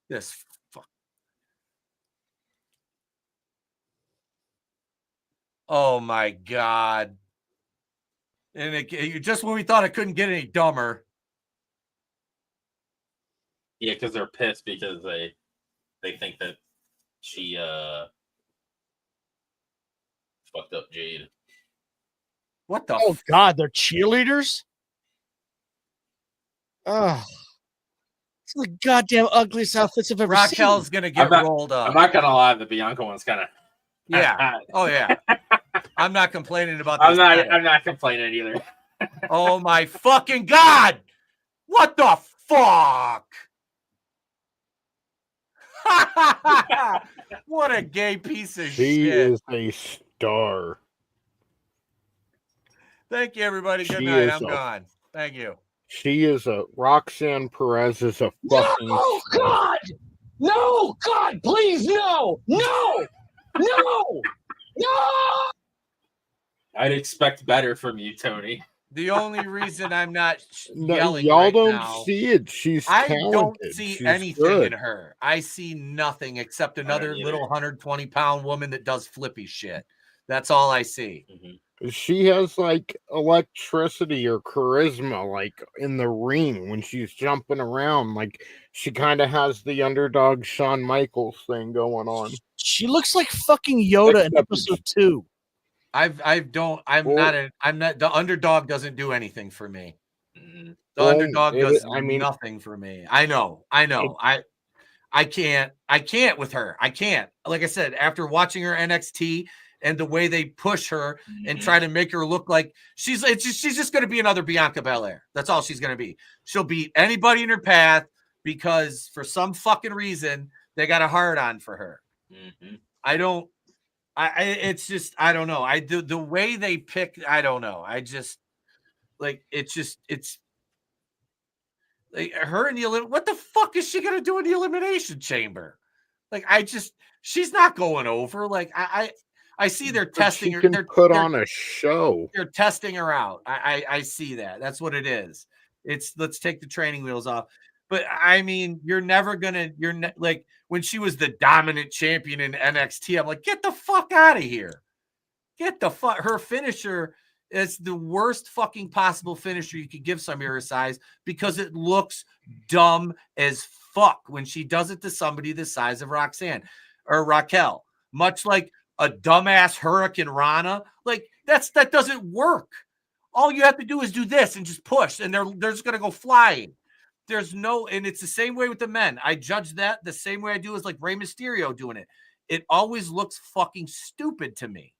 This fuck. Oh my god! And just when we thought it couldn't get any dumber. Yeah, because they're pissed because they think that she fucked up Jade. What the? Oh God, they're cheerleaders. Oh, it's the goddamn ugliest outfits I've ever seen. Raquel's gonna get rolled up. I'm not gonna lie, the Bianca one's kind of. Yeah. Oh yeah. I'm not complaining about this. I'm not complaining either. Oh my fucking God! What the fuck? What a gay piece of shit. She is a star. Thank you, everybody. Good night. I'm gone. Thank you. She is a Roxanne Perez is a fucking. No, God! No, God, please, no! No! No! No! I'd expect better from you, Tony. The only reason I'm not yelling y'all right don't now, see it. She's talented. I don't see She's anything good. in her. I see nothing except another little 120-pound woman that does flippy shit. That's all I see. Mm-hmm. She has like electricity or charisma, like in the ring when she's jumping around. Like she kind of has the underdog Shawn Michaels thing going on. She looks like fucking Yoda in episode 2. I'm not the underdog doesn't do anything for me. The underdog does nothing for me. I know. I can't with her. I can't. Like I said, after watching her NXT and the way they push her and try to make her look like she's just going to be another Bianca Belair. That's all she's going to be. She'll beat anybody in her path because for some fucking reason they got a hard on for her. Mm-hmm. It's just, I don't know. The way they pick, I don't know. It's like her in the what the fuck is she gonna do in the Elimination Chamber? Like, she's not going over. Like, I see they're testing her. They're put on a show. They're testing her out. I see that. That's what it is. It's let's take the training wheels off. But I mean, like when she was the dominant champion in NXT, I'm like, get the fuck out of here. Get the fuck. Her finisher is the worst fucking possible finisher you could give somebody her size because it looks dumb as fuck when she does it to somebody the size of Roxanne or Raquel, much like a dumbass Hurricane Rana. Like that doesn't work. All you have to do is do this and just push, and they're just gonna go flying. There's no, and it's the same way with the men. I judge that the same way I do as like Rey Mysterio doing it. It always looks fucking stupid to me.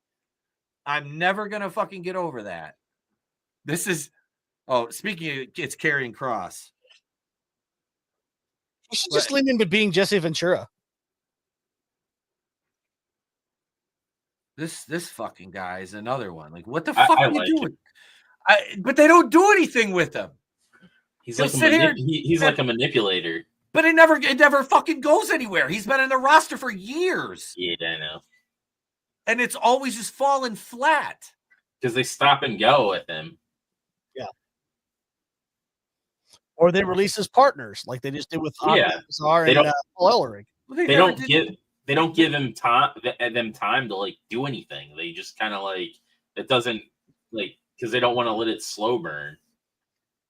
I'm never going to fucking get over that. This is, speaking of, it's Karrion Kross. You should just lean into being Jesse Ventura. This fucking guy is another one. Like, what the fuck are you doing? But they don't do anything with him. He's like a manipulator. But it never fucking goes anywhere. He's been in the roster for years. Yeah, I know. And it's always just falling flat. Because they stop and go with him. Yeah. Or they release his partners, like they just did with Bizarre and Paul Ellering. They don't give him time to like do anything. They just kind of like it doesn't like because they don't want to let it slow burn.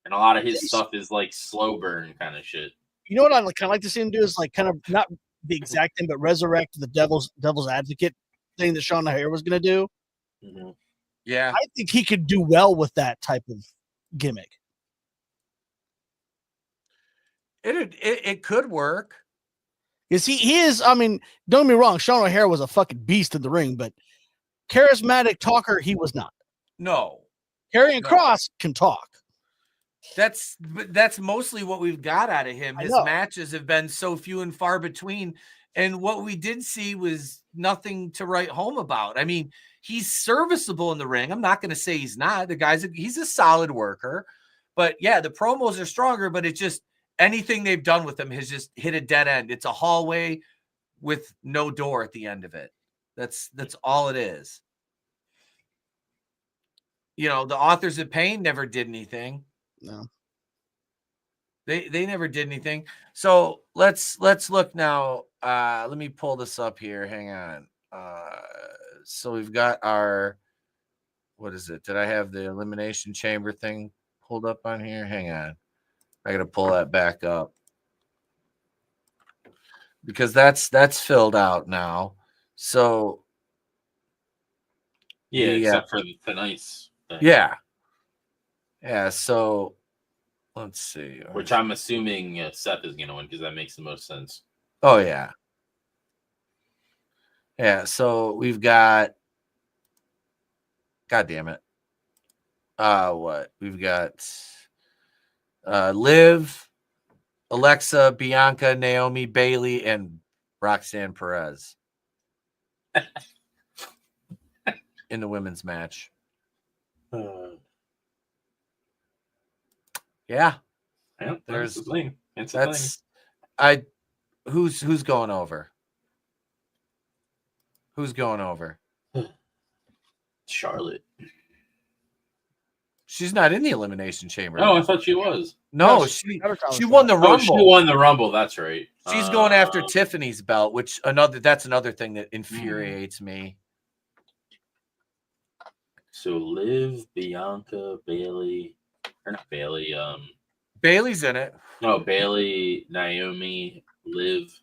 And a lot of his stuff is like slow burn kind of shit. You know what I kind of like to see him do is like kind of not the exact thing, but resurrect the devil's advocate thing that Sean O'Haire was going to do. Mhm. Yeah. I think he could do well with that type of gimmick. It could work. Because he is, I mean, don't get me wrong, Sean O'Haire was a fucking beast in the ring, but charismatic talker, he was not. No. Karrion Kross can talk. That's mostly what we've got out of him. His matches have been so few and far between. And what we did see was nothing to write home about. I mean, he's serviceable in the ring. I'm not going to say he's not. He's a solid worker. But yeah, the promos are stronger, but it's just anything they've done with him has just hit a dead end. It's a hallway with no door at the end of it. That's all it is. You know, the Authors of Pain never did anything. No. They never did anything. So let's look now. Let me pull this up here. Hang on. So we've got our, what is it? Did I have the Elimination Chamber thing pulled up on here? Hang on. I got to pull that back up because that's filled out now. So yeah, except for tonight's thing. Yeah. So let's see. Which I'm assuming Seth is going to win because that makes the most sense. Oh yeah. Yeah. So we've got. God damn it. What we've got. Liv, Alexa, Bianca, Naomi, Bailey, and Roxanne Perez in the women's match. Yeah, there's the thing. Who's going over? Who's going over? Charlotte. She's not in the Elimination Chamber. Oh, I thought she was. No, she won the Rumble. She won the Rumble. That's right. She's going after Tiffany's belt, which that's another thing that infuriates me. So Liv, Bianca, Bailey, or not Bailey. Bailey's in it. No, Bailey, Naomi, Liv,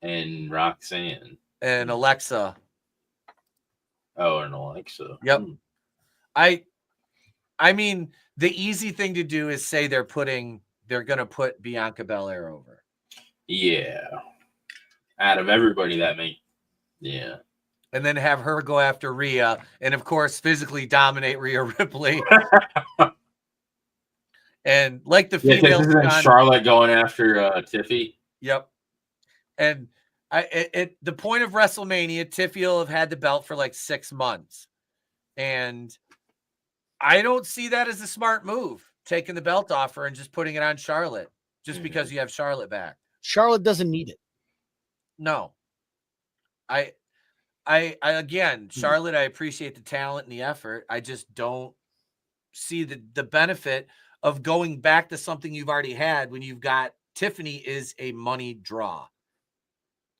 and Roxanne, and Alexa. Oh, and Alexa. Yep. I mean, the easy thing to do is say they're going to put Bianca Belair over. Yeah. Out of everybody yeah. And then have her go after Rhea, and of course, physically dominate Rhea Ripley. And like the female, Charlotte going after Tiffy. Yep. And at the point of WrestleMania, Tiffy will have had the belt for like 6 months, and I don't see that as a smart move, taking the belt off her and just putting it on Charlotte, just because you have Charlotte back. Charlotte doesn't need it. No. I again, Charlotte, I appreciate the talent and the effort. I just don't see the benefit of going back to something you've already had when you've got Tiffany is a money draw.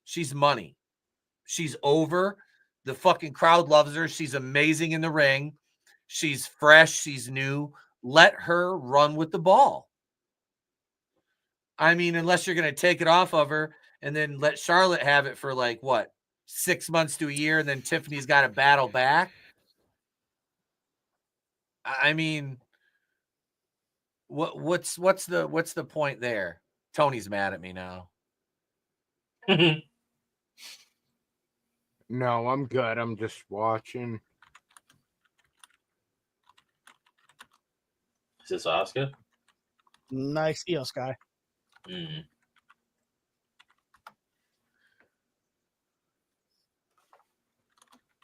She's money. She's over. The fucking crowd loves her. She's amazing in the ring. She's fresh. She's new. Let her run with the ball. I mean, unless you're going to take it off of her and then let Charlotte have it for like, what, 6 months to a year, and then Tiffany's got to battle back. I mean, what's the point there? Tony's mad at me now. No, I'm good. I'm just watching. Is this Asuka? Nice Io Sky.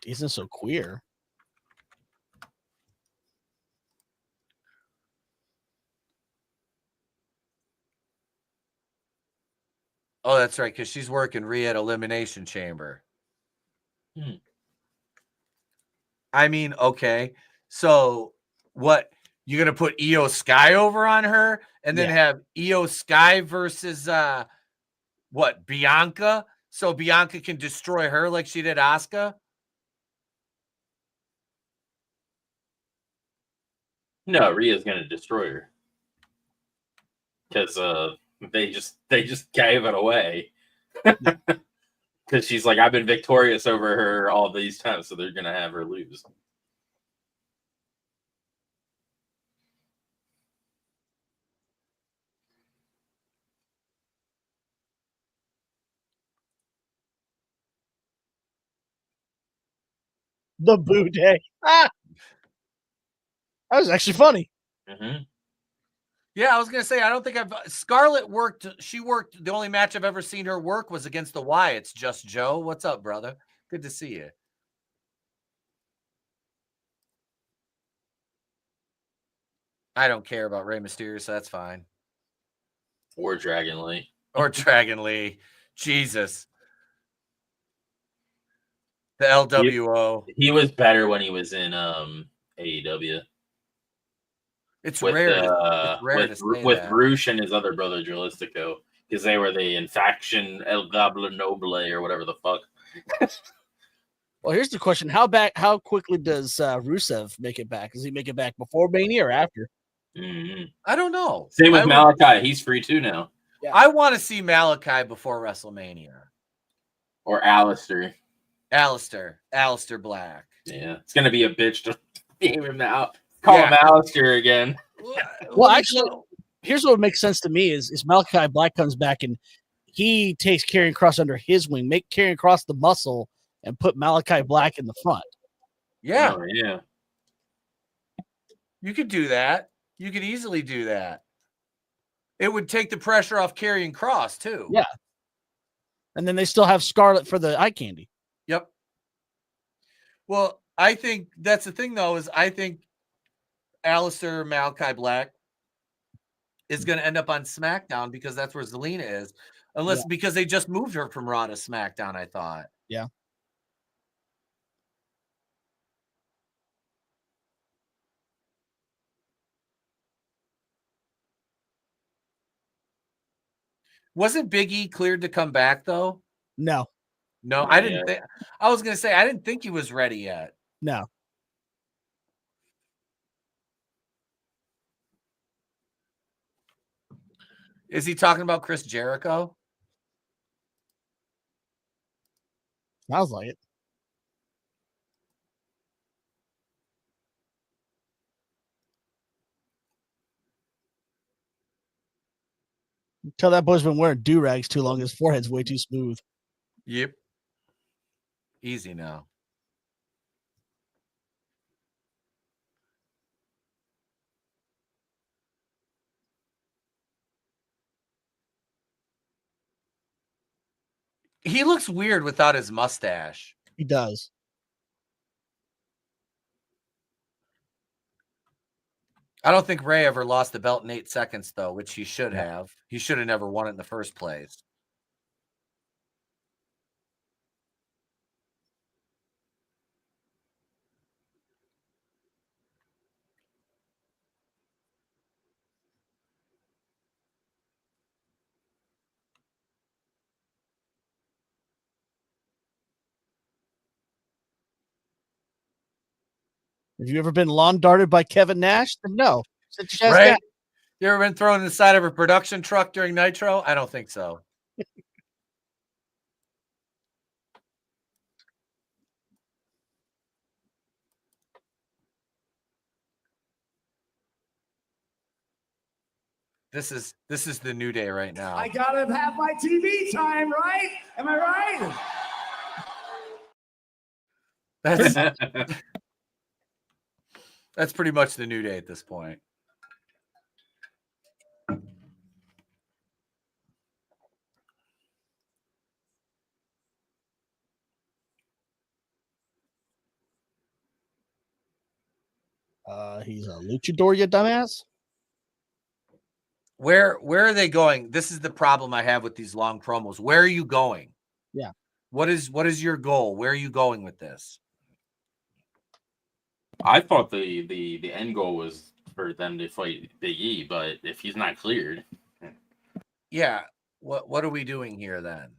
Isn't so queer. Oh, that's right, because she's working Rhea at Elimination Chamber. I mean, okay. So what? You're going to put Io Sky over on her and then have Io Sky versus Bianca? So Bianca can destroy her like she did Asuka? No, Rhea's going to destroy her. Because they just gave it away. Because she's like, I've been victorious over her all these times, so they're gonna have her lose. The boo day. Ah! That was actually funny. Mm-hmm. Yeah, I was gonna say I don't think Scarlett worked. She worked. The only match I've ever seen her work was against the Wyatts. Just Joe, what's up, brother? Good to see you. I don't care about Rey Mysterio, so that's fine. Or Dragon Lee. Or Dragon Lee. Jesus. The LWO. He was better when he was in AEW. It's with, rare. It's rare to say with that. Roosh and his other brother Jalistico, because they were the Infaction El Goblo Noble or whatever the fuck. Well, here's the question: How quickly does Rusev make it back? Does he make it back before Mania or after? Mm-hmm. I don't know. Same with Malachi. He's free too now. Yeah. I want to see Malachi before WrestleMania. Or Alistair Black. Yeah, it's gonna be a bitch to name him out. Call him Alistair again. Well, actually, here's what makes sense to me is Malachi Black comes back and he takes Karrion Kross under his wing, make Karrion Kross the muscle, and put Malachi Black in the front. Yeah. Oh, yeah. You could do that. You could easily do that. It would take the pressure off Karrion Kross too. Yeah. And then they still have Scarlett for the eye candy. Yep. Well, I think that's the thing though, is I think Alistair Malachi Black is going to end up on SmackDown because that's where Zelina is. Because they just moved her from Raw to SmackDown, I thought. Yeah. Wasn't Big E cleared to come back though? No. No, I didn't think. I was going to say I didn't think he was ready yet. No. Is he talking about Chris Jericho? Sounds like it. Tell that boy's been wearing do-rags too long. His forehead's way too smooth. Yep. Easy now. He looks weird without his mustache. He does. I don't think Ray ever lost the belt in 8 seconds, though, which he should have. He should have never won it in the first place. Have you ever been lawn darted by Kevin Nash? No. Right? You ever been thrown in the side of a production truck during Nitro? I don't think so. This is the New Day right now. I gotta have my TV time, right? Am I right? That's pretty much the New Day at this point. He's a luchador, you dumbass. Where are they going? This is the problem I have with these long promos. Where are you going? Yeah. What is your goal? Where are you going with this? I thought the end goal was for them to fight Big E, but if he's not cleared. Yeah. What are we doing here then?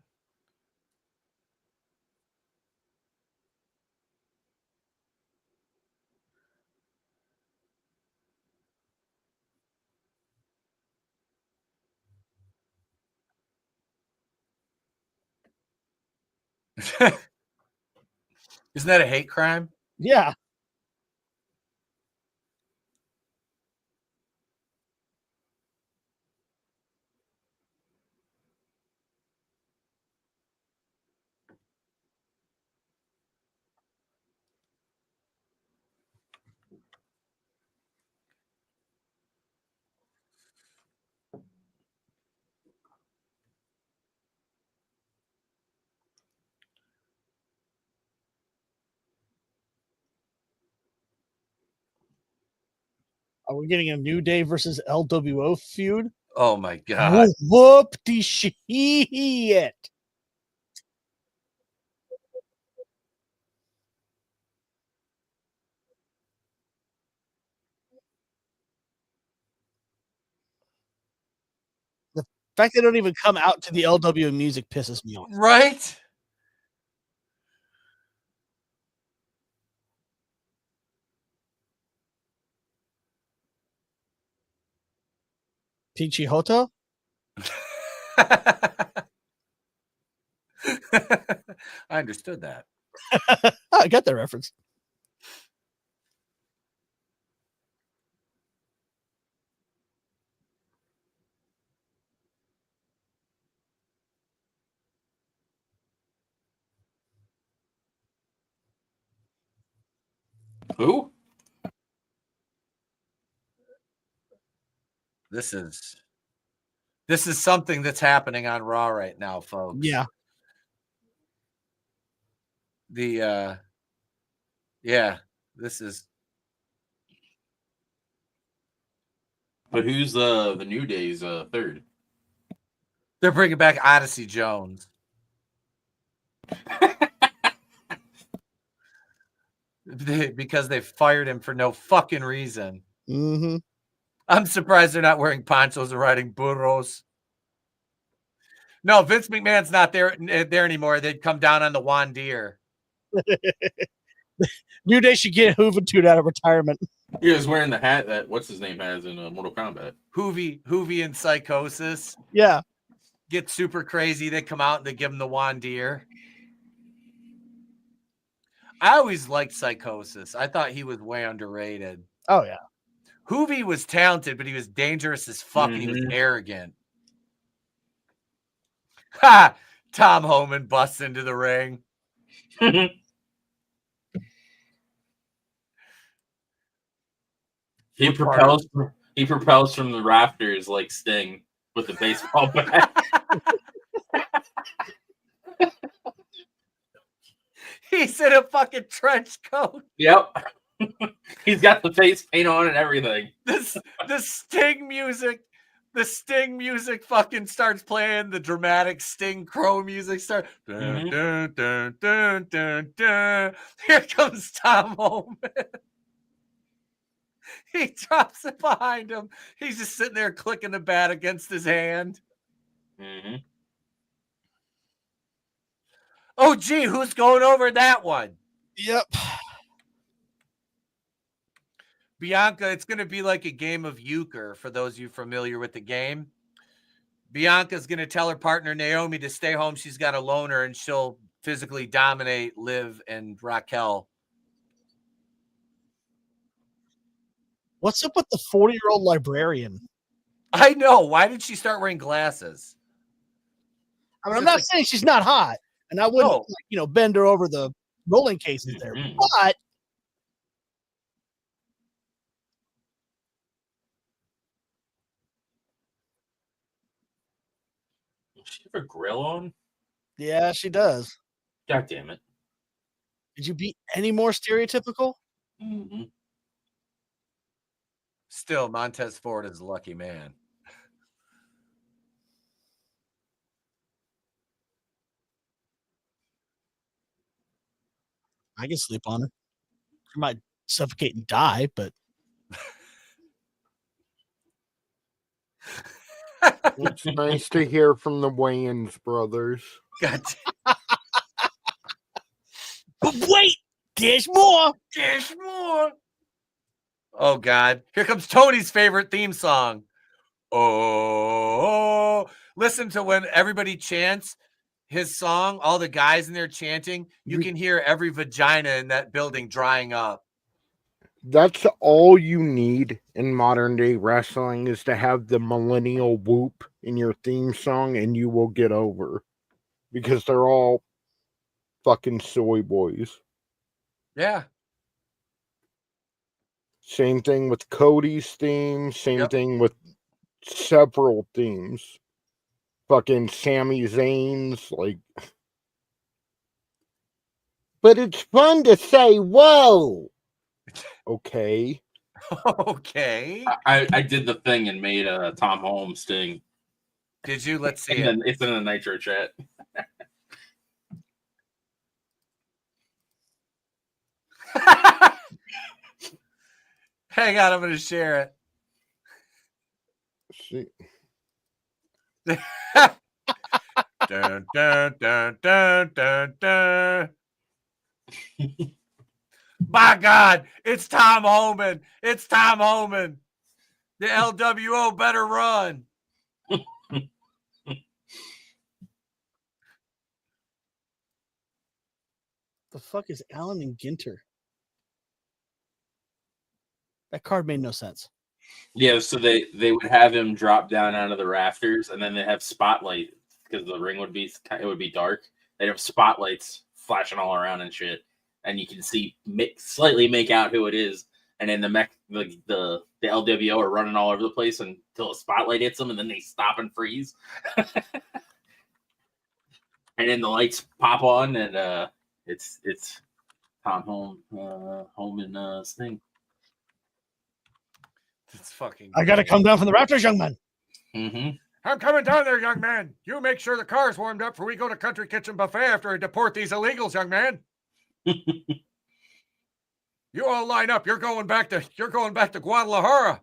Isn't that a hate crime? Yeah. Are we getting a New Day versus LWO feud? Oh my god. Whoop-de shit. The fact they don't even come out to the LWO music pisses me off. Right? Peachy Hoto? I understood that. I got that reference. Who? This is something that's happening on Raw right now, folks. Yeah. This is. But who's the New Day's third? They're bringing back Odyssey Jones. Because they fired him for no fucking reason. Mm-hmm. I'm surprised they're not wearing ponchos or riding burros. No, Vince McMahon's not there anymore. They'd come down on the Juan Deere. New Day should get Juventud out of retirement. He was wearing the hat that what's his name has in Mortal Kombat. Hoovy and Psychosis. Yeah. Get super crazy. They come out and they give him the Juan Deere. I always liked Psychosis. I thought he was way underrated. Oh, yeah. Hoovy was talented, but he was dangerous as fuck, and he was arrogant. Ha! Tom Homan busts into the ring. He propels from the rafters like Sting with the baseball bat. He's in a fucking trench coat. Yep. He's got the face paint on and everything. The Sting music fucking starts playing. The dramatic Sting Crow music starts. Dun, dun, dun, dun, dun, dun. Here comes Tom Homan. He drops it behind him. He's just sitting there clicking the bat against his hand. Mm-hmm. Oh, gee, who's going over that one? Yep. Bianca, it's going to be like a game of euchre for those of you familiar with the game. Bianca's going to tell her partner Naomi to stay home. She's got a loner, and she'll physically dominate Liv and Raquel. What's up with the 40-year-old librarian? I know. Why did she start wearing glasses? I mean, I'm not saying she's not hot, and I wouldn't, bend her over the rolling cases there, but Does she have a grill on? yeah, she does. God damn it. Did you be any more stereotypical? Mm-hmm. Still, Montez Ford is a lucky man. I can sleep on her. She might suffocate and die, but It's nice to hear from the Wayans brothers. God. But wait, there's more. There's more. Oh, God. Here comes Tony's favorite theme song. Oh, listen to when everybody chants. his song, all the guys in there chanting, you can hear every vagina in that building drying up. That's all you need in modern day wrestling is to have the millennial whoop in your theme song and you will get over. Because they're all fucking soy boys. Yeah. Same thing with Cody's theme. Same thing with several themes. Fucking Sami Zayn's, like. But it's fun to say, whoa. Okay. Okay. I did the thing and made Tom Holmes sting. Did you? Let's see it. It's in the Nitro chat. Hang on, I'm going to share it. See. Dun, dun, dun, dun, dun, dun. By God, it's Tom Holman. It's Tom Holman. The LWO better run. The fuck is Allen and Ginter? That card made no sense. Yeah, so they would have him drop down out of the rafters, and then they have spotlight because the ring would be dark. They'd have spotlights flashing all around and shit, and you can see slightly make out who it is. And then the LWO are running all over the place until a spotlight hits them, and then they stop and freeze. And then the lights pop on, and it's Tom Holman's thing. It's fucking. I gotta come down from the rafters, young man. Mm-hmm. I'm coming down there, young man. You make sure the car's warmed up for we go to Country Kitchen Buffet after I deport these illegals, young man. You all line up. You're going back to Guadalajara.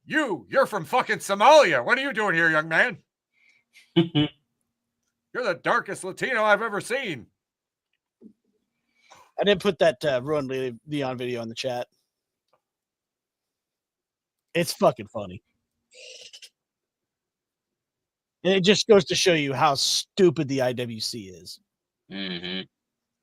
You're from fucking Somalia. What are you doing here, young man? You're the darkest Latino I've ever seen. I didn't put that Ruined Leon video in the chat. It's fucking funny. And it just goes to show you how stupid the IWC is. Mm-hmm.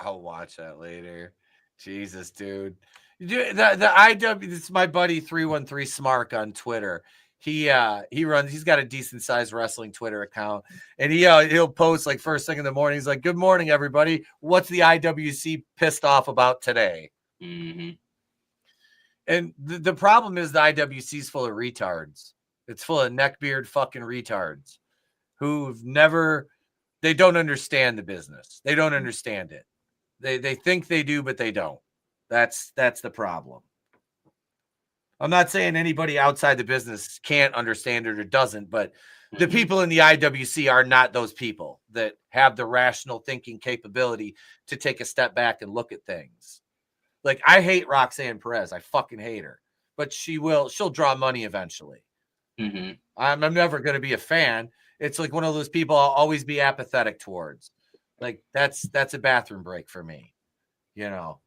I'll watch that later. Jesus, dude. The IW, this is my buddy 313 Smark on Twitter. He's got a decent sized wrestling Twitter account, and he'll post like first thing in the morning. He's like, "Good morning, everybody. What's the IWC pissed off about today?" Mm-hmm. And the problem is the IWC is full of retards. It's full of neckbeard fucking retards they don't understand the business. They don't understand it. They think they do, but they don't. That's the problem. I'm not saying anybody outside the business can't understand it or doesn't, but the people in the IWC are not those people that have the rational thinking capability to take a step back and look at things. Like, I hate Roxanne Perez. I fucking hate her. But she'll draw money eventually. Mm-hmm. I'm never going to be a fan. It's like one of those people I'll always be apathetic towards. Like, that's a bathroom break for me, you know.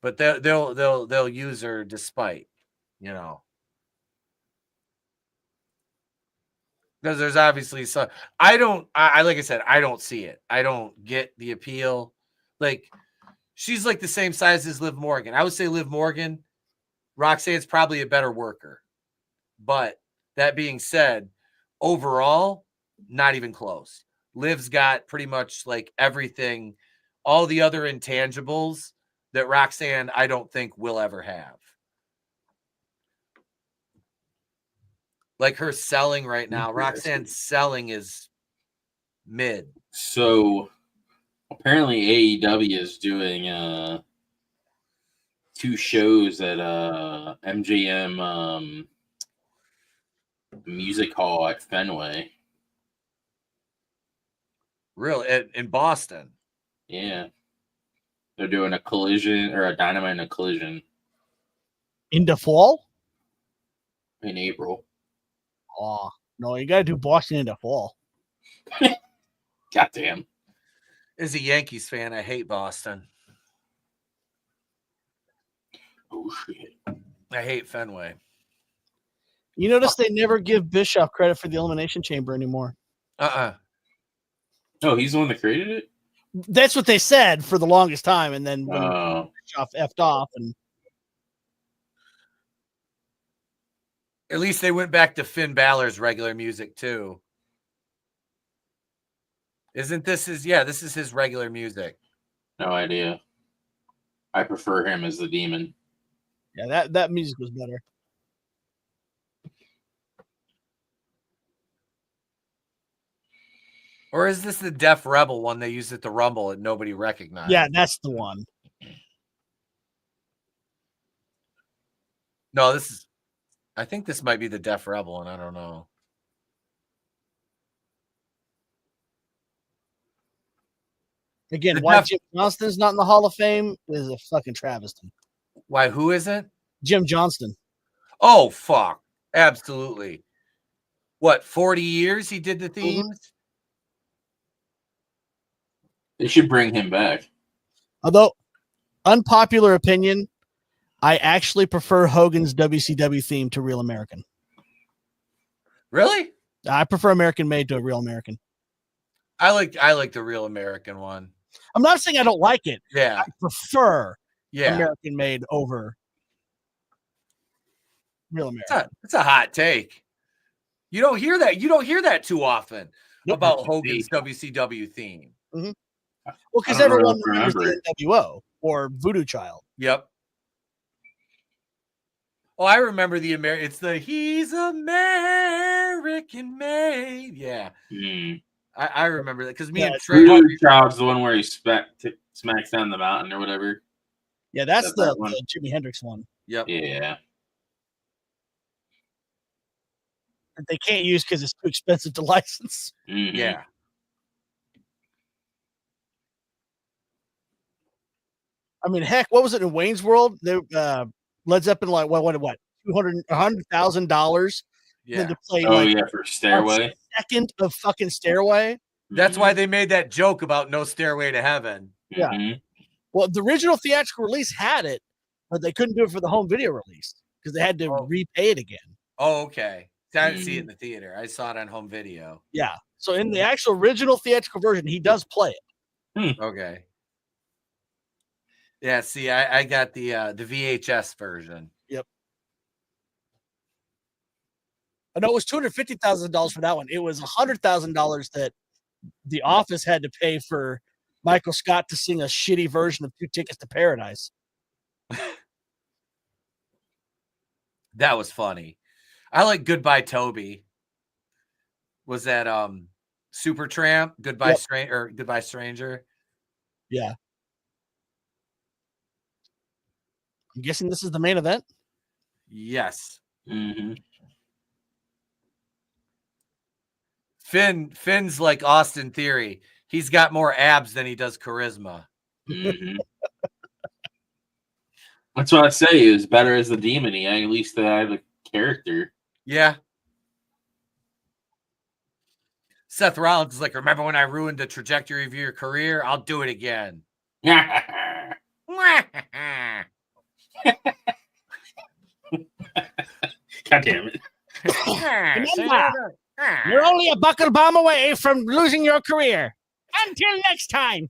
But they'll use her despite, you know. Because there's obviously some. Like I said, I don't see it. I don't get the appeal. Like, she's like the same size as Liv Morgan. I would say Liv Morgan, Roxanne's probably a better worker. But that being said, overall, not even close. Liv's got pretty much like everything, all the other intangibles that Roxanne, I don't think, will ever have. Like her selling right now, Roxanne's selling is mid. So apparently AEW is doing 2 shows at MGM Music Hall at Fenway. Really? In Boston? Yeah. They're doing a Collision or a Dynamite and a Collision. In the fall? In April. Oh, no, you got to do Boston in the fall. Goddamn. As a Yankees fan, I hate Boston. Oh, shit. I hate Fenway. You notice they never give Bischoff credit for the Elimination Chamber anymore. Oh, he's the one that created it? That's what they said for the longest time, and then when Bischoff effed off, and at least they went back to Finn Balor's regular music too. Isn't this his? Yeah, this is his regular music. No idea. I prefer him as the demon. Yeah, that music was better. Or is this the Def Rebel one they used at the Rumble and nobody recognized? Yeah, that's the one. No, this is. I think this might be the Def Rebel one. I don't know. Again, why Jim Johnston's not in the Hall of Fame is a fucking travesty. Why? Who isn't? Jim Johnston. Oh, fuck. Absolutely. What, 40 years he did the themes? They should bring him back. Although, unpopular opinion, I actually prefer Hogan's WCW theme to Real American. Really? I prefer American Made to a Real American. I like the Real American one. I'm not saying I don't like it. Yeah. I prefer Yeah. American Made over Real American. It's a hot take. You don't hear that. You don't hear that too often about Hogan's WCW theme. Mm-hmm. Well, because everyone remembers the NWO or Voodoo Child. Yep. Oh, I remember the American. It's the He's American Made. Yeah. I remember that because me and Trey. Voodoo Child's the one where he smacks down the mountain or whatever. Yeah, that's the Jimi Hendrix one. Yep. Yeah. That they can't use because it's too expensive to license. Mm-hmm. Yeah. I mean, heck, what was it in Wayne's World? They Led Zeppelin like what $100,000 Yeah. to play. For Stairway. A second of fucking Stairway. That's why they made that joke about no Stairway to Heaven. Yeah. Mm-hmm. Well, the original theatrical release had it, but they couldn't do it for the home video release because they had to repay it again. Oh, okay. I didn't see it in the theater. I saw it on home video. Yeah. So in the actual original theatrical version, he does play it. Okay. Yeah, see, I got the VHS version. Yep. I know it was $250,000 for that one. It was $100,000 that the office had to pay for Michael Scott to sing a shitty version of 2 Tickets to Paradise. That was funny. I like Goodbye Toby. Was that Supertramp? Goodbye Goodbye Stranger? Yeah. I'm guessing this is the main event? Yes. Mm-hmm. Finn's like Austin Theory. He's got more abs than he does charisma. Mm-hmm. That's what I say. He was better as the demon. He at least had a character. Yeah. Seth Rollins is like, remember when I ruined the trajectory of your career? I'll do it again. God damn it. Remember, you're only a buckle bomb away from losing your career. Until next time.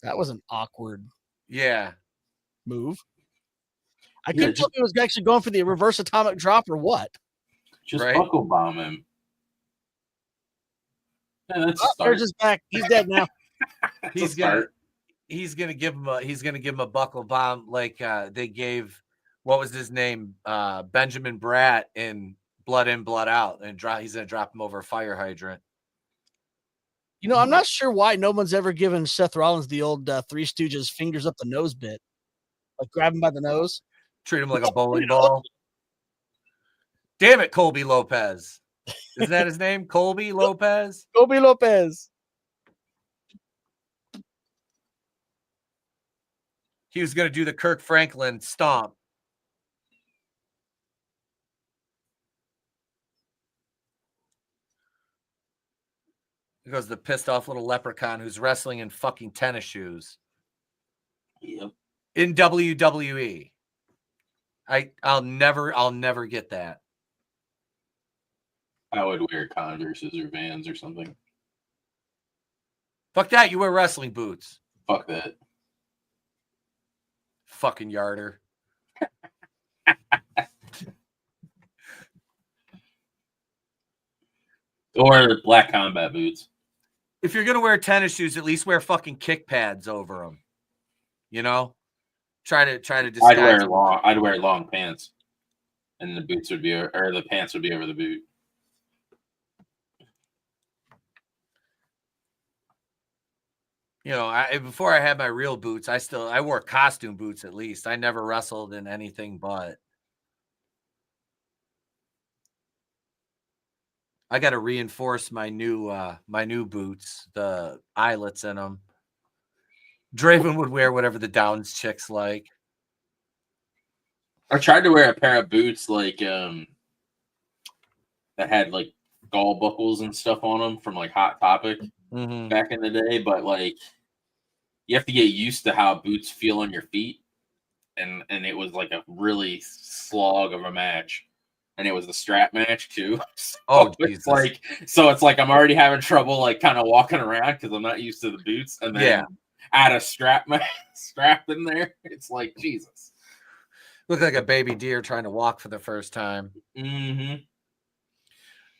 That was an awkward move. I couldn't tell if he was actually going for the reverse atomic drop or what. Just buckle bomb him. Yeah, that's there's his back. He's dead now. He's gonna give him a buckle bomb like they gave what was his name Benjamin Bratt in Blood In Blood Out, and he's gonna drop him over a fire hydrant. You know, I'm not sure why no one's ever given Seth Rollins the old Three Stooges fingers up the nose bit, like grab him by the nose, treat him like a bowling ball. Damn it, Colby Lopez. Isn't that his name? Colby Lopez? Colby Lopez. He was going to do the Kirk Franklin stomp. Here goes the pissed off little leprechaun who's wrestling in fucking tennis shoes. Yep. in WWE. I'll never get that. I would wear Converses or Vans or something. Fuck that. You wear wrestling boots. Fuck that. Fucking yarder. Or black combat boots. If you're gonna wear tennis shoes, at least wear fucking kick pads over them. You know, try to disguise. I'd wear long pants, and the boots would be, or the pants would be over the boot. You know, before I had my real boots, I wore costume boots at least. I never wrestled in anything but. I got to reinforce my new boots, the eyelets in them. Draven would wear whatever the Downs chicks like. I tried to wear a pair of boots like that had like gall buckles and stuff on them from like Hot Topic back in the day, but like you have to get used to how boots feel on your feet, and it was like a really slog of a match. And it was the strap match too. Oh, Jesus. It's like I'm already having trouble like kind of walking around because I'm not used to the boots. And then add a strap in there. It's like Jesus. Look like a baby deer trying to walk for the first time. Mm-hmm.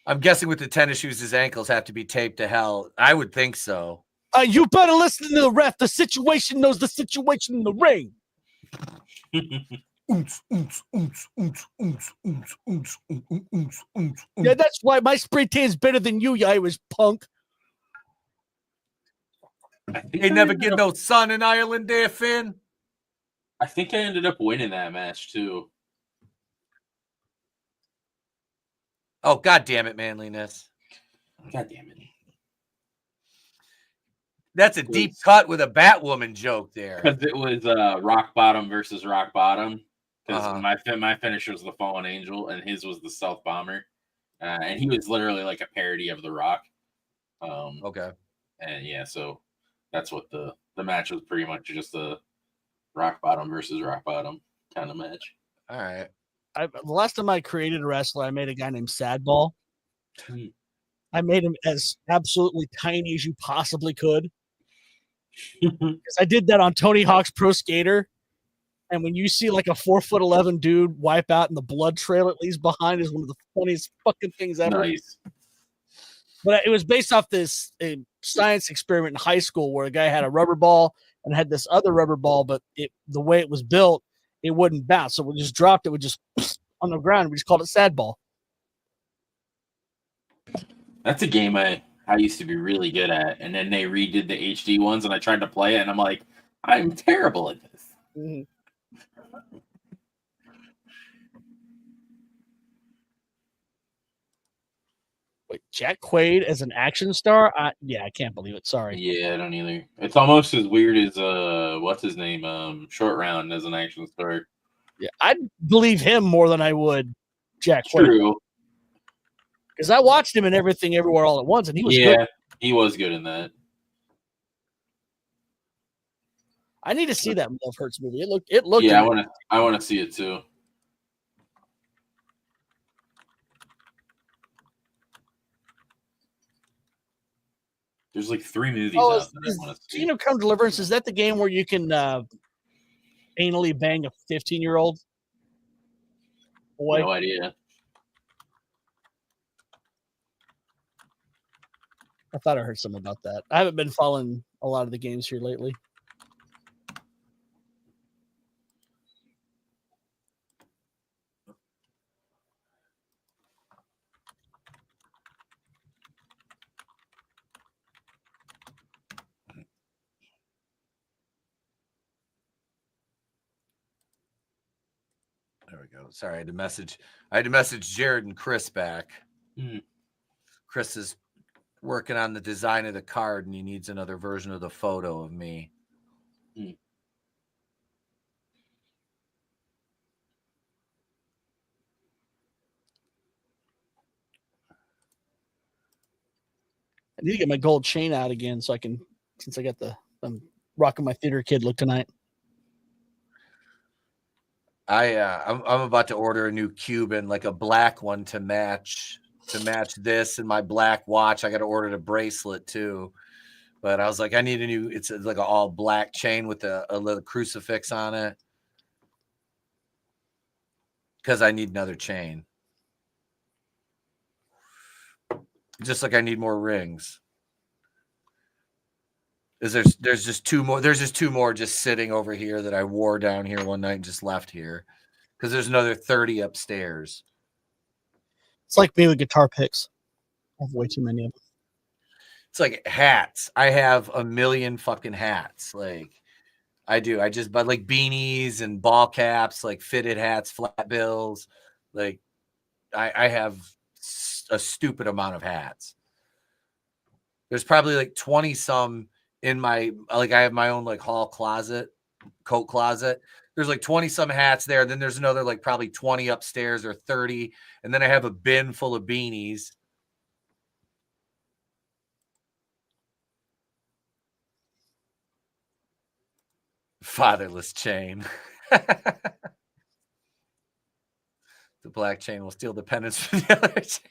I'm guessing with the tennis shoes, his ankles have to be taped to hell. I would think so. You better listen to the ref. The situation knows the situation in the ring. Yeah, that's why my spray tan is better than you Irish punk. They never get no sun in Ireland there, Finn. I think I ended up winning that match too. Oh, God damn it, manliness. God damn it. That's a deep cut with a Batwoman joke there. Because it was Rock Bottom versus Rock Bottom. Because my finisher was the Fallen Angel, and his was the Stealth Bomber. And he was literally like a parody of The Rock. Okay. And yeah, so that's what the match was, pretty much just a Rock Bottom versus Rock Bottom kind of match. All right. The last time I created a wrestler, I made a guy named Sadball. I made him as absolutely tiny as you possibly could. Because I did that on Tony Hawk's Pro Skater. And when you see like a 4'11" dude wipe out and the blood trail it leaves behind is one of the funniest fucking things ever. Nice. But it was based off this science experiment in high school where a guy had a rubber ball and had this other rubber ball, but the way it was built, it wouldn't bounce. So when we just dropped it, would just on the ground. We just called it Sadball. That's a game I used to be really good at, and then they redid the HD ones, and I tried to play it, and I'm like, I'm terrible at this. Mm-hmm. Wait, Jack Quaid as an action star? Yeah, I can't believe it. Sorry. Yeah, I don't either. It's almost as weird as what's his name? Short Round as an action star. Yeah, I'd believe him more than I would Jack Quaid. True. Because I watched him in Everything Everywhere All at Once, and he was good. He was good in that. I need to see that Love Hurts movie. It looked. Yeah, I want to see it too. There's like 3 movies out that I want to see. Kingdom Come Deliverance, is that the game where you can anally bang a 15-year-old boy? No idea. I thought I heard something about that. I haven't been following a lot of the games here lately. There we go. Sorry, I had to message Jared and Chris back. Chris is working on the design of the card, and he needs another version of the photo of me. I need to get my gold chain out again so I can, since I'm rocking my theater kid look tonight. I'm about to order a new Cuban, like a black one to match this and my black watch. I got to order the bracelet too. But I was like, I need a new. It's like an all black chain with a little crucifix on it because I need another chain. Just like I need more rings. There's just two more. There's just two more just sitting over here that I wore down here one night and just left here because there's another 30 upstairs. It's like me with guitar picks. I have way too many of them. It's like hats. I have a million fucking hats. Like I do. I just buy like beanies and ball caps, like fitted hats, flat bills. Like I have a stupid amount of hats. There's probably like 20 some in my, like I have my own like hall closet, coat closet. There's like 20 some hats there. Then there's another like probably 20 upstairs or 30. And then I have a bin full of beanies. Fatherless chain. The black chain will steal the penance from the other chains.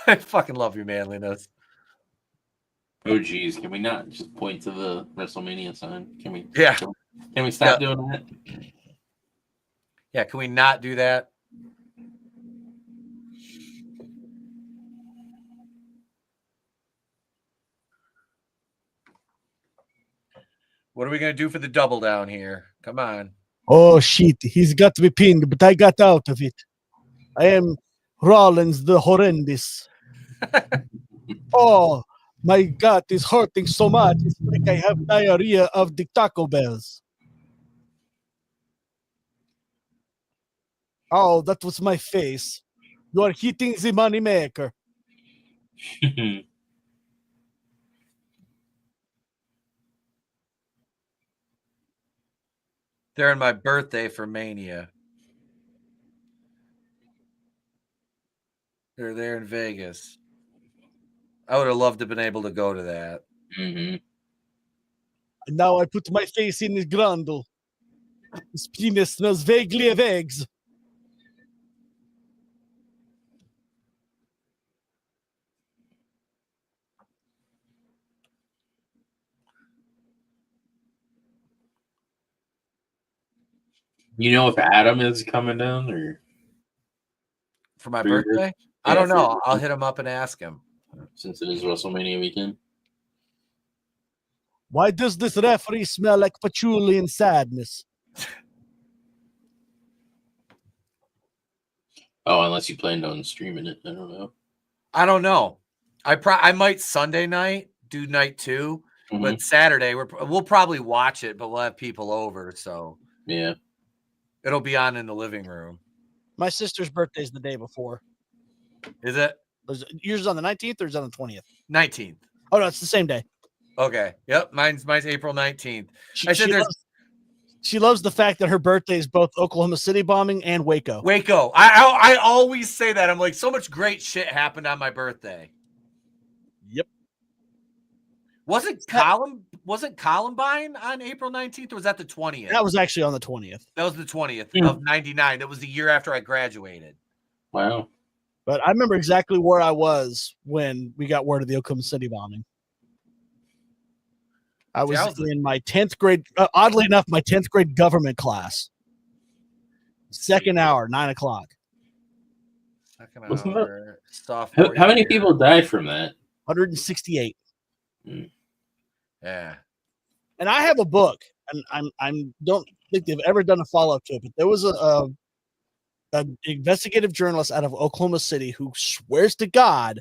I fucking love your manliness. Oh geez, can we not just point to the WrestleMania sign? Can we? Yeah. Can we stop doing that? Yeah, can we not do that? What are we going to do for the double down here? Come on. Oh, shit. He's got to be pinned, but I got out of it. I am Rollins the horrendous. Oh, my gut is hurting so much. It's like I have diarrhea of the Taco Bells. Oh, that was my face. You are hitting the money maker. They're in my birthday for Mania. They're there in Vegas. I would have loved to have been able to go to that. Mm-hmm. And now I put my face in his grundle. His penis smells vaguely of eggs. You know if Adam is coming down or for my birthday? I don't know. I'll hit him up and ask him. Since it is WrestleMania weekend. Why does this referee smell like patchouli and sadness? Oh, unless you planned on streaming it. I don't know. I might Sunday night do night 2, but Saturday we'll probably watch it, but we'll have people over, so yeah. It'll be on in the living room. My sister's birthday is the day before. Is it? Yours is on the 19th or is it on the 20th? 19th. Oh, no, it's the same day. Okay. Yep. Mine's April 19th. She loves the fact that her birthday is both Oklahoma City bombing and Waco. I always say that. I'm like, so much great shit happened on my birthday. Yep. Wasn't Columbine on April 19th, or was that the 20th? That was actually on the 20th. That was the 20th of 99. That was the year after I graduated. Wow. But I remember exactly where I was when we got word of the Oklahoma City bombing. I was in my 10th grade, oddly enough, my 10th grade government class. Second hour, 9 o'clock. Second hour. How many people died from that? 168. Yeah. And I have a book, and I don't think they've ever done a follow-up to it, but there was an investigative journalist out of Oklahoma City who swears to God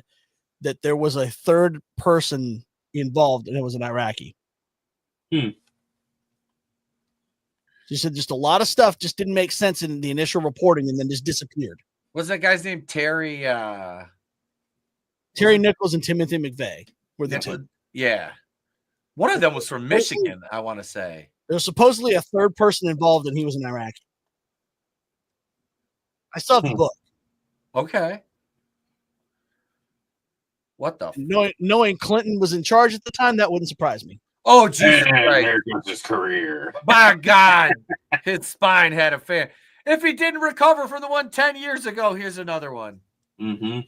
that there was a third person involved, and it was an Iraqi. She said just a lot of stuff just didn't make sense in the initial reporting and then just disappeared. What's that guy's name? Terry Nichols and Timothy McVeigh were the two. Yeah. One of them was from Michigan, I want to say. There was supposedly a third person involved, and he was an Iraqi. I saw the book. Okay. What the? Knowing Clinton was in charge at the time, that wouldn't surprise me. Oh, Jesus And Christ. there goes his career. By God, his spine had a fan. If he didn't recover from the one 10 years ago, here's another one. Mm-hmm.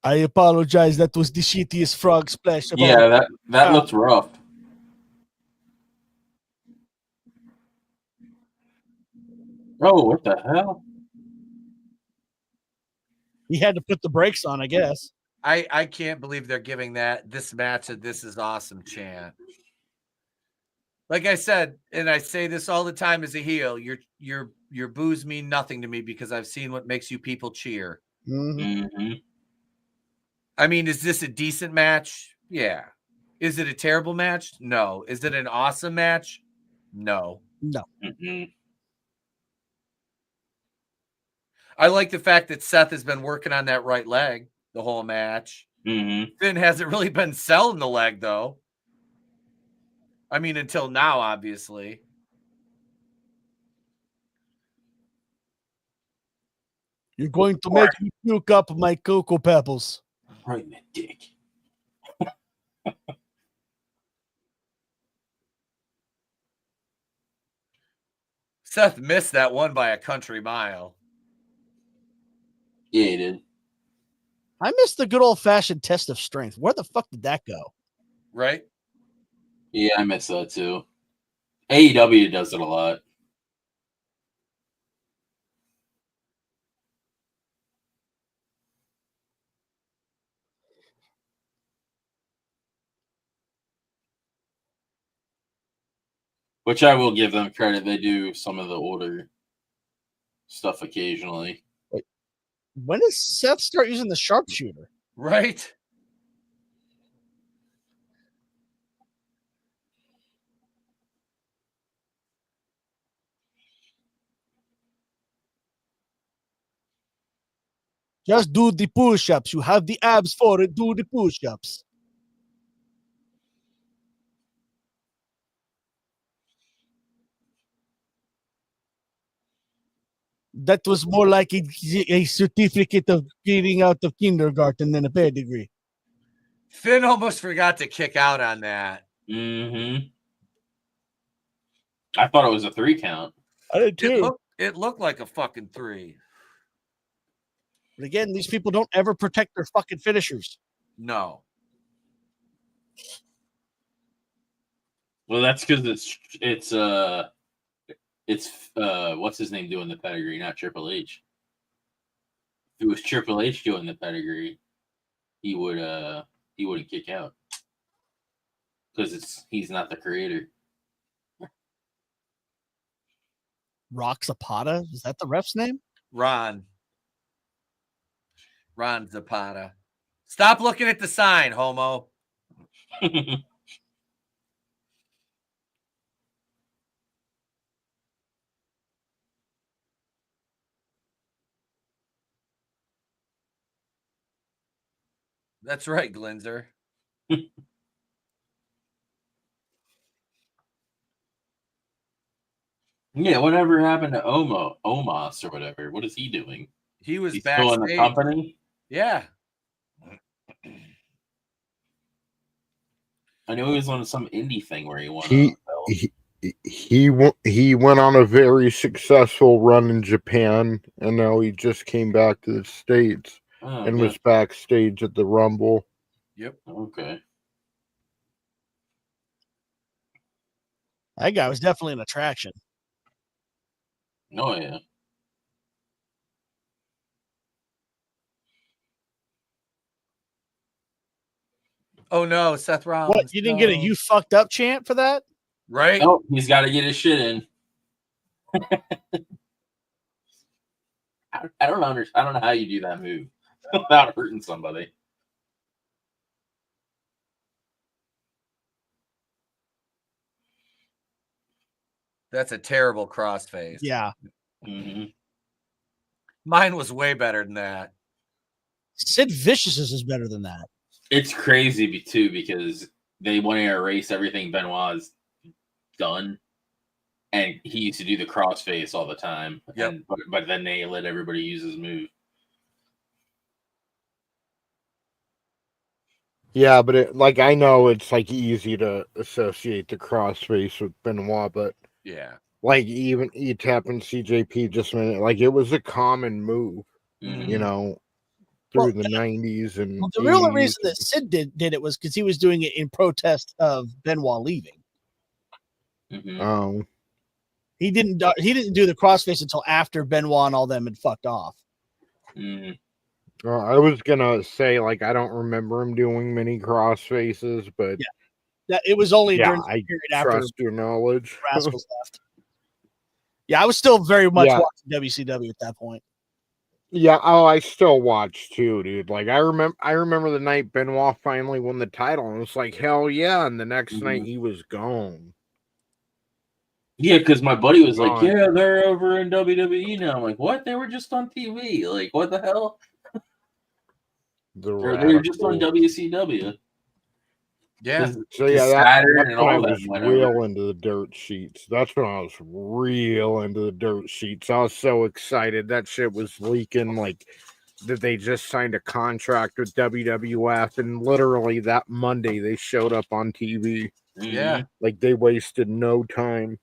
I apologize. That was the shittiest frog splash. Yeah, that looked rough. Oh, what the hell? He had to put the brakes on, I guess. I can't believe they're giving this match a "This is awesome" chant. Like I said, and I say this all the time as a heel, your boos mean nothing to me because I've seen what makes you people cheer. Mm-hmm. I mean, is this a decent match? Yeah. Is it a terrible match? No. Is it an awesome match? No. No. Mm-hmm. I like the fact that Seth has been working on that right leg the whole match. Mm-hmm. Finn hasn't really been selling the leg, though. I mean, until now, obviously. You're going to make me puke up my Cocoa Pebbles. Right in the dick. Seth missed that one by a country mile. Yeah, he did. I missed the good old-fashioned test of strength. Where the fuck did that go? Right? Yeah, I miss that too. AEW does it a lot. Which I will give them credit. They do some of the older stuff occasionally. When does Seth start using the sharpshooter? Right? Just do the push-ups. You have the abs for it. Do the push-ups. That was more like a certificate of getting out of kindergarten than a pedigree. Finn almost forgot to kick out on that. Mm-hmm. I thought it was a 3 count. I did too. It looked like a fucking 3. But again, these people don't ever protect their fucking finishers. No. Well, that's because it's what's his name doing the pedigree, not Triple H. If it was Triple H doing the pedigree, he wouldn't kick out because he's not the creator. Rock Zapata? Is that the ref's name? Ron Zapata. Stop looking at the sign, homo. That's right, Glinzer. Yeah, whatever happened to Omos or whatever? What is he doing? He's still in the company? Yeah. I know he was on some indie thing where he won. He went on a very successful run in Japan, and now he just came back to the States and was backstage at the Rumble. Yep. Okay. That guy was definitely an attraction. Oh, yeah. Oh, no, Seth Rollins. What, you didn't get a "you fucked up" chant for that? Right? Oh, he's got to get his shit in. I don't understand. I don't know how you do that move without hurting somebody. That's a terrible crossface. Yeah. Mm-hmm. Mine was way better than that. Sid Vicious's is better than that. It's crazy too because they want to erase everything Benoit's done. And he used to do the crossface all the time. Yep. But then they let everybody use his move. Yeah, but I know it's like easy to associate the crossface with Benoit, but yeah, like even Etep and CJP just made it like it was a common move, you know, through the 90s and the real reason that Sid did it was because he was doing it in protest of Benoit leaving. He didn't do the crossface until after Benoit and all them had fucked off. I was gonna say I don't remember him doing many crossfaces, but it was only during the period after trust your knowledge. Rascals left. Yeah, I was still very much watching WCW at that point. Yeah, I still watch too, dude. I remember the night Benoit finally won the title, and it was like, hell yeah, and the next night he was gone. Yeah, because my buddy was like, yeah, they're over in WWE now. I'm like, what? They were just on TV. Like, what the hell? They were just on WCW. Yeah. So that's when I was real into the dirt sheets. That's when I was real into the dirt sheets. I was so excited. That shit was leaking that they just signed a contract with WWF, and literally that Monday they showed up on TV. Yeah. They wasted no time.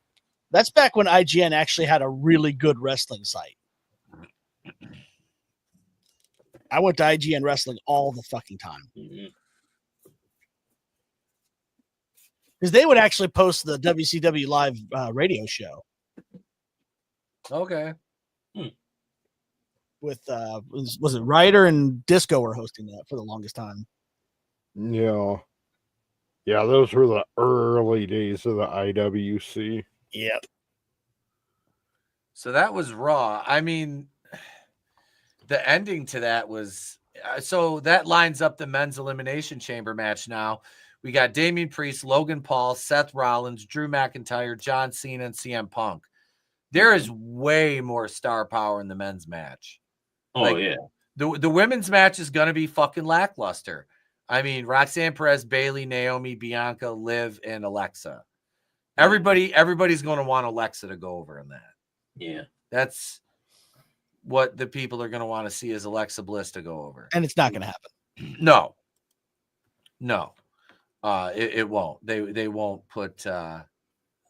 That's back when IGN actually had a really good wrestling site. I went to IGN Wrestling all the fucking time. Because they would actually post the WCW live radio show. Okay. With, was it Ryder and Disco were hosting that for the longest time? Yeah. Yeah, those were the early days of the IWC. Yep. So that was Raw. I mean, the ending to that was so that lines up the men's elimination chamber match. Now we got Damian Priest, Logan Paul, Seth Rollins, Drew McIntyre, John Cena, and CM Punk. There is way more star power in the men's match. Oh, yeah. The women's match is going to be fucking lackluster. I mean, Roxanne Perez, Bayley, Naomi, Bianca, Liv, and Alexa. Everybody's going to want Alexa to go over in that. Yeah. That's what the people are going to want to see is Alexa Bliss to go over. And it's not going to happen. No. It won't. They won't put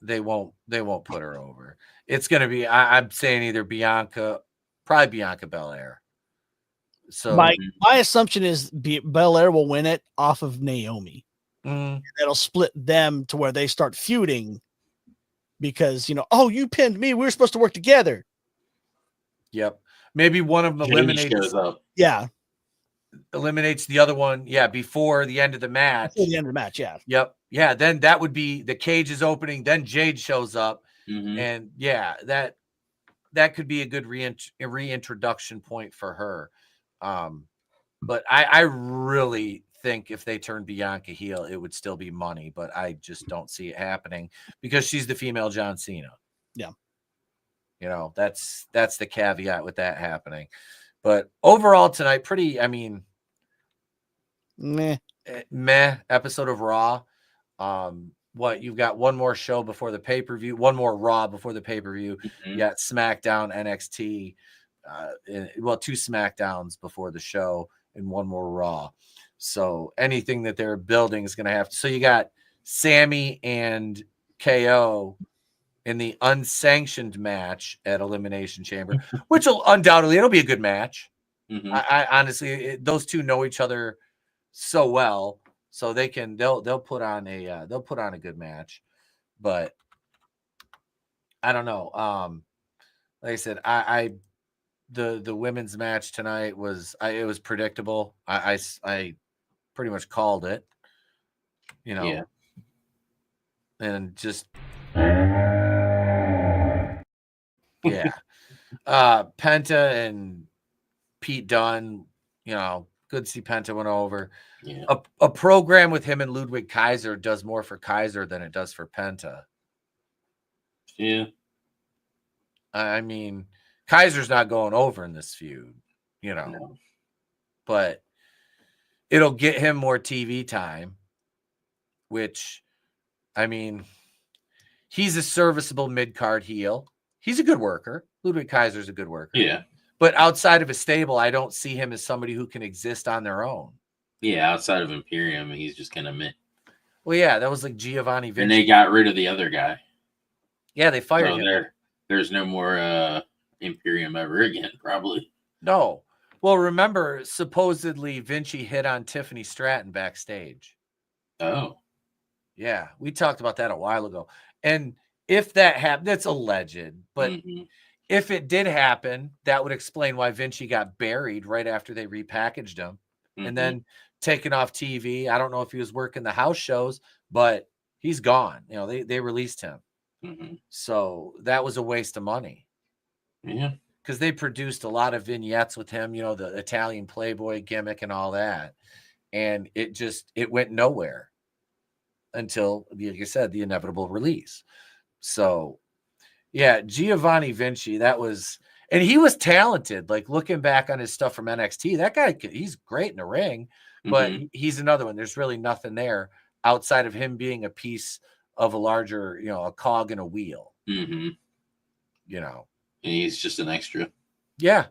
they won't put her over. It's going to be I'm saying either probably Bianca Belair. So my assumption is Belair will win it off of Naomi. That'll split them to where they start feuding because, you pinned me. We were supposed to work together. Yep. Maybe one of them eliminates. Yeah. Eliminates the other one. Yeah. Before the end of the match. Before the end of the match. Yeah. Yep. Yeah. Then that would be the cage is opening. Then Jade shows up. And yeah, that could be a good reintroduction point for her. But I really think if they turn Bianca heel, it would still be money, but I just don't see it happening because she's the female John Cena. Yeah. That's the caveat with that happening. But overall tonight, meh episode of Raw. You've got one more show before the pay-per-view, one more Raw before the pay-per-view. You got SmackDown, NXT, 2 SmackDowns before the show and one more Raw. So anything that they're building is going to have to. So you got Sammy and KO in the unsanctioned match at Elimination Chamber, which will undoubtedly it'll be a good match. I honestly, those two know each other so well, so they'll put on a good match. But I don't know. Like I said, the women's match tonight was it was predictable. I pretty much called it, Yeah. and just yeah. Penta and Pete Dunne, good to see Penta went over. Yeah. A program with him and Ludwig Kaiser does more for Kaiser than it does for Penta. Yeah. I mean, Kaiser's not going over in this feud, No. but it'll get him more TV time, which, I mean, he's a serviceable mid-card heel. He's a good worker. Ludwig Kaiser's a good worker. Yeah. But outside of a stable, I don't see him as somebody who can exist on their own. Yeah, outside of Imperium, he's just kind of meh. Well, yeah, that was like Giovanni Vinci. And they got rid of the other guy. Yeah, they fired him. There's no more Imperium ever again, probably. No. Well, remember, supposedly Vinci hit on Tiffany Stratton backstage. Oh. Yeah, we talked about that a while ago. And if that happened, that's alleged. But if it did happen, that would explain why Vinci got buried right after they repackaged him and then taken off TV. I don't know if he was working the house shows, but he's gone. You know, they released him. So that was a waste of money. Yeah. Because they produced a lot of vignettes with him, you know, the Italian Playboy gimmick and all that. And it went nowhere until, like I said, the inevitable release. So, yeah, Giovanni Vinci, and he was talented. Like, looking back on his stuff from NXT, that guy, he's great in the ring, but he's another one. There's really nothing there outside of him being a piece of a larger, you know, a cog in a wheel. You know. And he's just an extra. Yeah.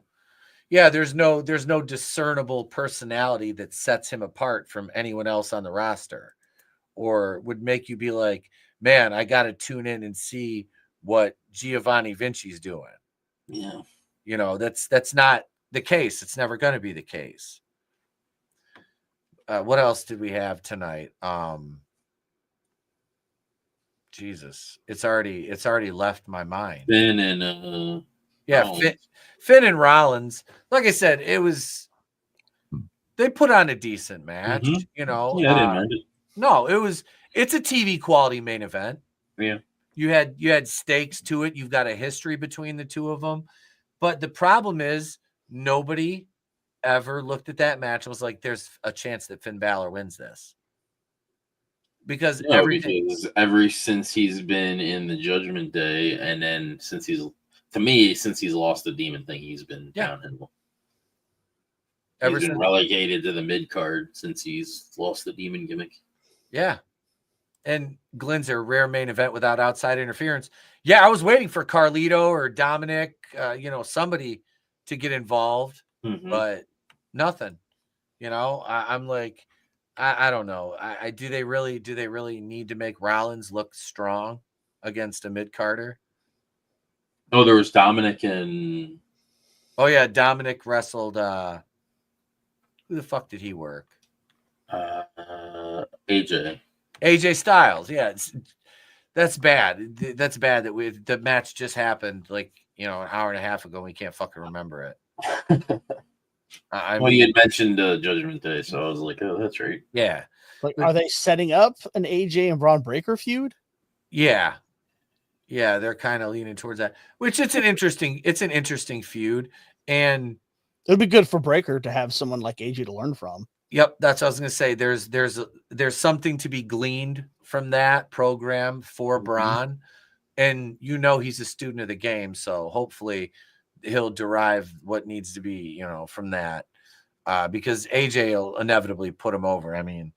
Yeah, there's no discernible personality that sets him apart from anyone else on the roster or would make you be like, man, I got to tune in and see what Giovanni Vinci's doing. Yeah. You know, that's not the case. It's never going to be the case. What else did we have tonight? Jesus, it's already left my mind. Finn and Finn and Rollins. Like I said, they put on a decent match. You know, I didn't mind it. No, it's a TV quality main event. Yeah, you had stakes to it. You've got a history between the two of them, but the problem is nobody ever looked at that match and was like, "There's a chance that Finn Balor wins this." Because ever since he's been in the Judgment Day, and then since he's lost the demon thing, he's been downhill. He's been relegated to the mid card since he's lost the demon gimmick. Yeah. And Glenn's a rare main event without outside interference. Yeah, I was waiting for Carlito or Dominic, somebody to get involved, but nothing. You know, I'm like, I don't know. Do they really need to make Rollins look strong against a mid-carder? Oh, there was Dominic and... Oh, yeah, Dominic wrestled... who the fuck did he work? AJ. AJ Styles, yeah. That's bad. That's bad that the match just happened like, an hour and a half ago and we can't fucking remember it. You had mentioned Judgment Day, so I was like, oh, that's right. Yeah. Like, are they setting up an AJ and Braun Breaker feud? Yeah. Yeah, they're kind of leaning towards that, which it's an interesting feud. And it would be good for Breaker to have someone like AJ to learn from. Yep, that's what I was going to say. There's something to be gleaned from that program for Braun, and he's a student of the game, so hopefully he'll derive what needs to be, from that, because AJ will inevitably put him over. I mean,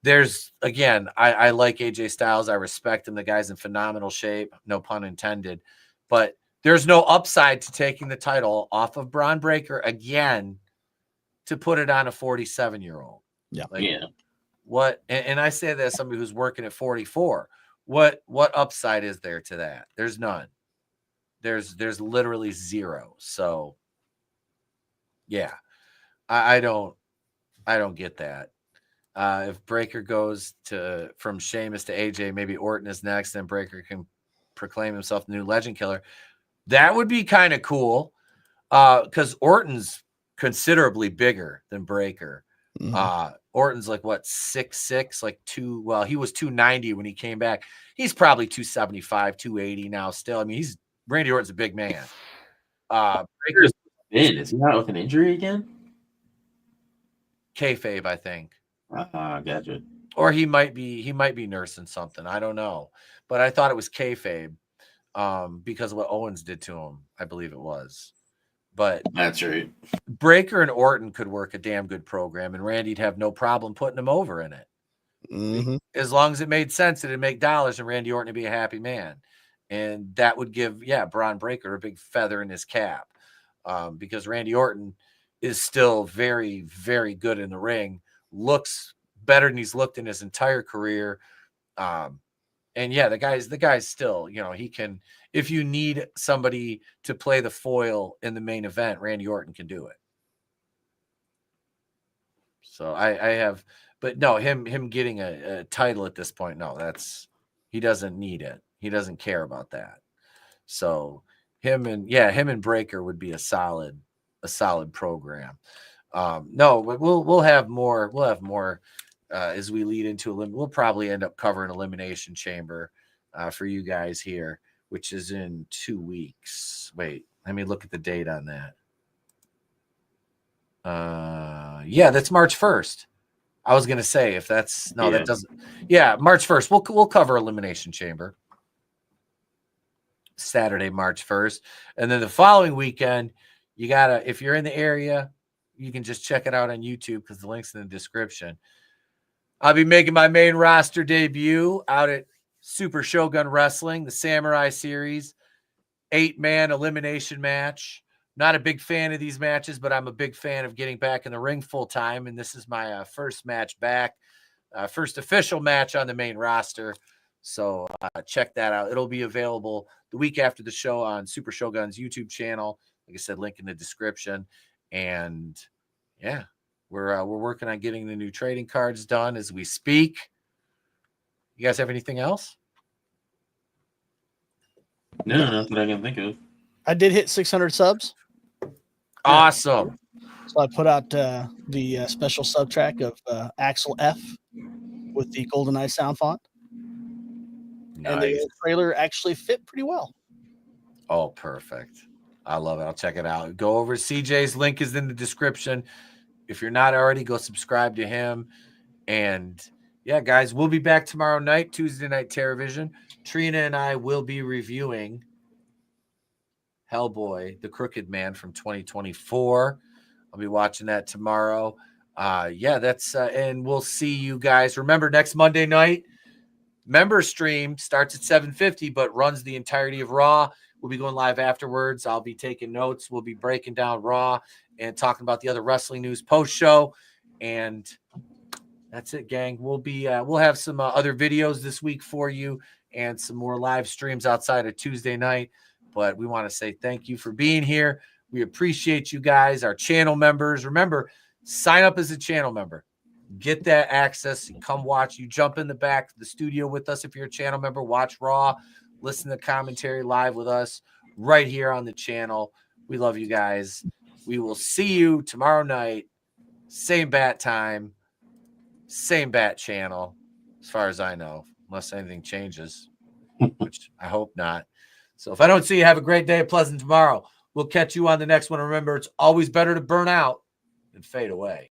I like AJ Styles. I respect him. The guy's in phenomenal shape, no pun intended, but there's no upside to taking the title off of Braun Breaker again to put it on a 47-year-old. Yeah. What? And I say that as somebody who's working at 44. What upside is there to that? There's none. There's literally zero. So yeah, I don't get that. If Breaker goes from Sheamus to AJ, maybe Orton is next, then Breaker can proclaim himself the new legend killer. That would be kind of cool. Because Orton's considerably bigger than Breaker. Orton's like 6'6", like he was 290 when he came back. He's probably 275, 280 now still. I mean, Randy Orton's a big man. Breaker's is he not with an injury again? Kayfabe, I think. Gotcha. Or he might be nursing something. I don't know. But I thought it was kayfabe because of what Owens did to him. I believe it was. But that's right. Breaker and Orton could work a damn good program, and Randy'd have no problem putting him over in it. As long as it made sense, it'd make dollars, and Randy Orton would be a happy man. And that would give, Braun Breaker a big feather in his cap, because Randy Orton is still very, very good in the ring, looks better than he's looked in his entire career. And the guy's still, he can, if you need somebody to play the foil in the main event, Randy Orton can do it. So I have, but no, him getting a title at this point, no, he doesn't need it. He doesn't care about that. So him and Breaker would be a solid program. No, but we'll have more. We'll have more as we lead into we'll probably end up covering Elimination Chamber for you guys here, which is in 2 weeks. Wait, let me look at the date on that. That's March 1st. I was gonna say if that's that doesn't. Yeah, March 1st. We'll cover Elimination Chamber. Saturday, March 1st. And then the following weekend, you gotta, if you're in the area, you can just check it out on YouTube because the link's in the description. I'll be making my main roster debut out at Super Shogun Wrestling, the Samurai Series, 8-man elimination match. Not a big fan of these matches, but I'm a big fan of getting back in the ring full time. And this is my first match back, first official match on the main roster. So check that out. It'll be available the week after the show on Super Shogun's YouTube channel. Like I said, link in the description. And we're working on getting the new trading cards done as we speak. You guys have anything else? No, nothing I can think of. I did hit 600 subs. Awesome. So I put out the special sub track of Axel F with the GoldenEye sound font. Nice. And the trailer actually fit pretty well. Oh, perfect. I love it. I'll check it out. Go over. CJ's link is in the description. If you're not already, go subscribe to him. And guys, we'll be back tomorrow night, Tuesday Night Terrorvision. Trina and I will be reviewing Hellboy, the Crooked Man from 2024. I'll be watching that tomorrow. That's and we'll see you guys. Remember, next Monday night, member stream starts at 7:50, but runs the entirety of Raw. We'll be going live afterwards. I'll be taking notes. We'll be breaking down Raw and talking about the other wrestling news post show. And that's it, gang. We'll have some other videos this week for you and some more live streams outside of Tuesday night. But we want to say thank you for being here. We appreciate you guys, our channel members. Remember, sign up as a channel member. Get that access. Come watch. You jump in the back of the studio with us if you're a channel member. Watch Raw. Listen to commentary live with us right here on the channel. We love you guys. We will see you tomorrow night. Same bat time. Same bat channel, as far as I know, unless anything changes, which I hope not. So if I don't see you, have a great day, a pleasant tomorrow. We'll catch you on the next one. Remember, it's always better to burn out than fade away.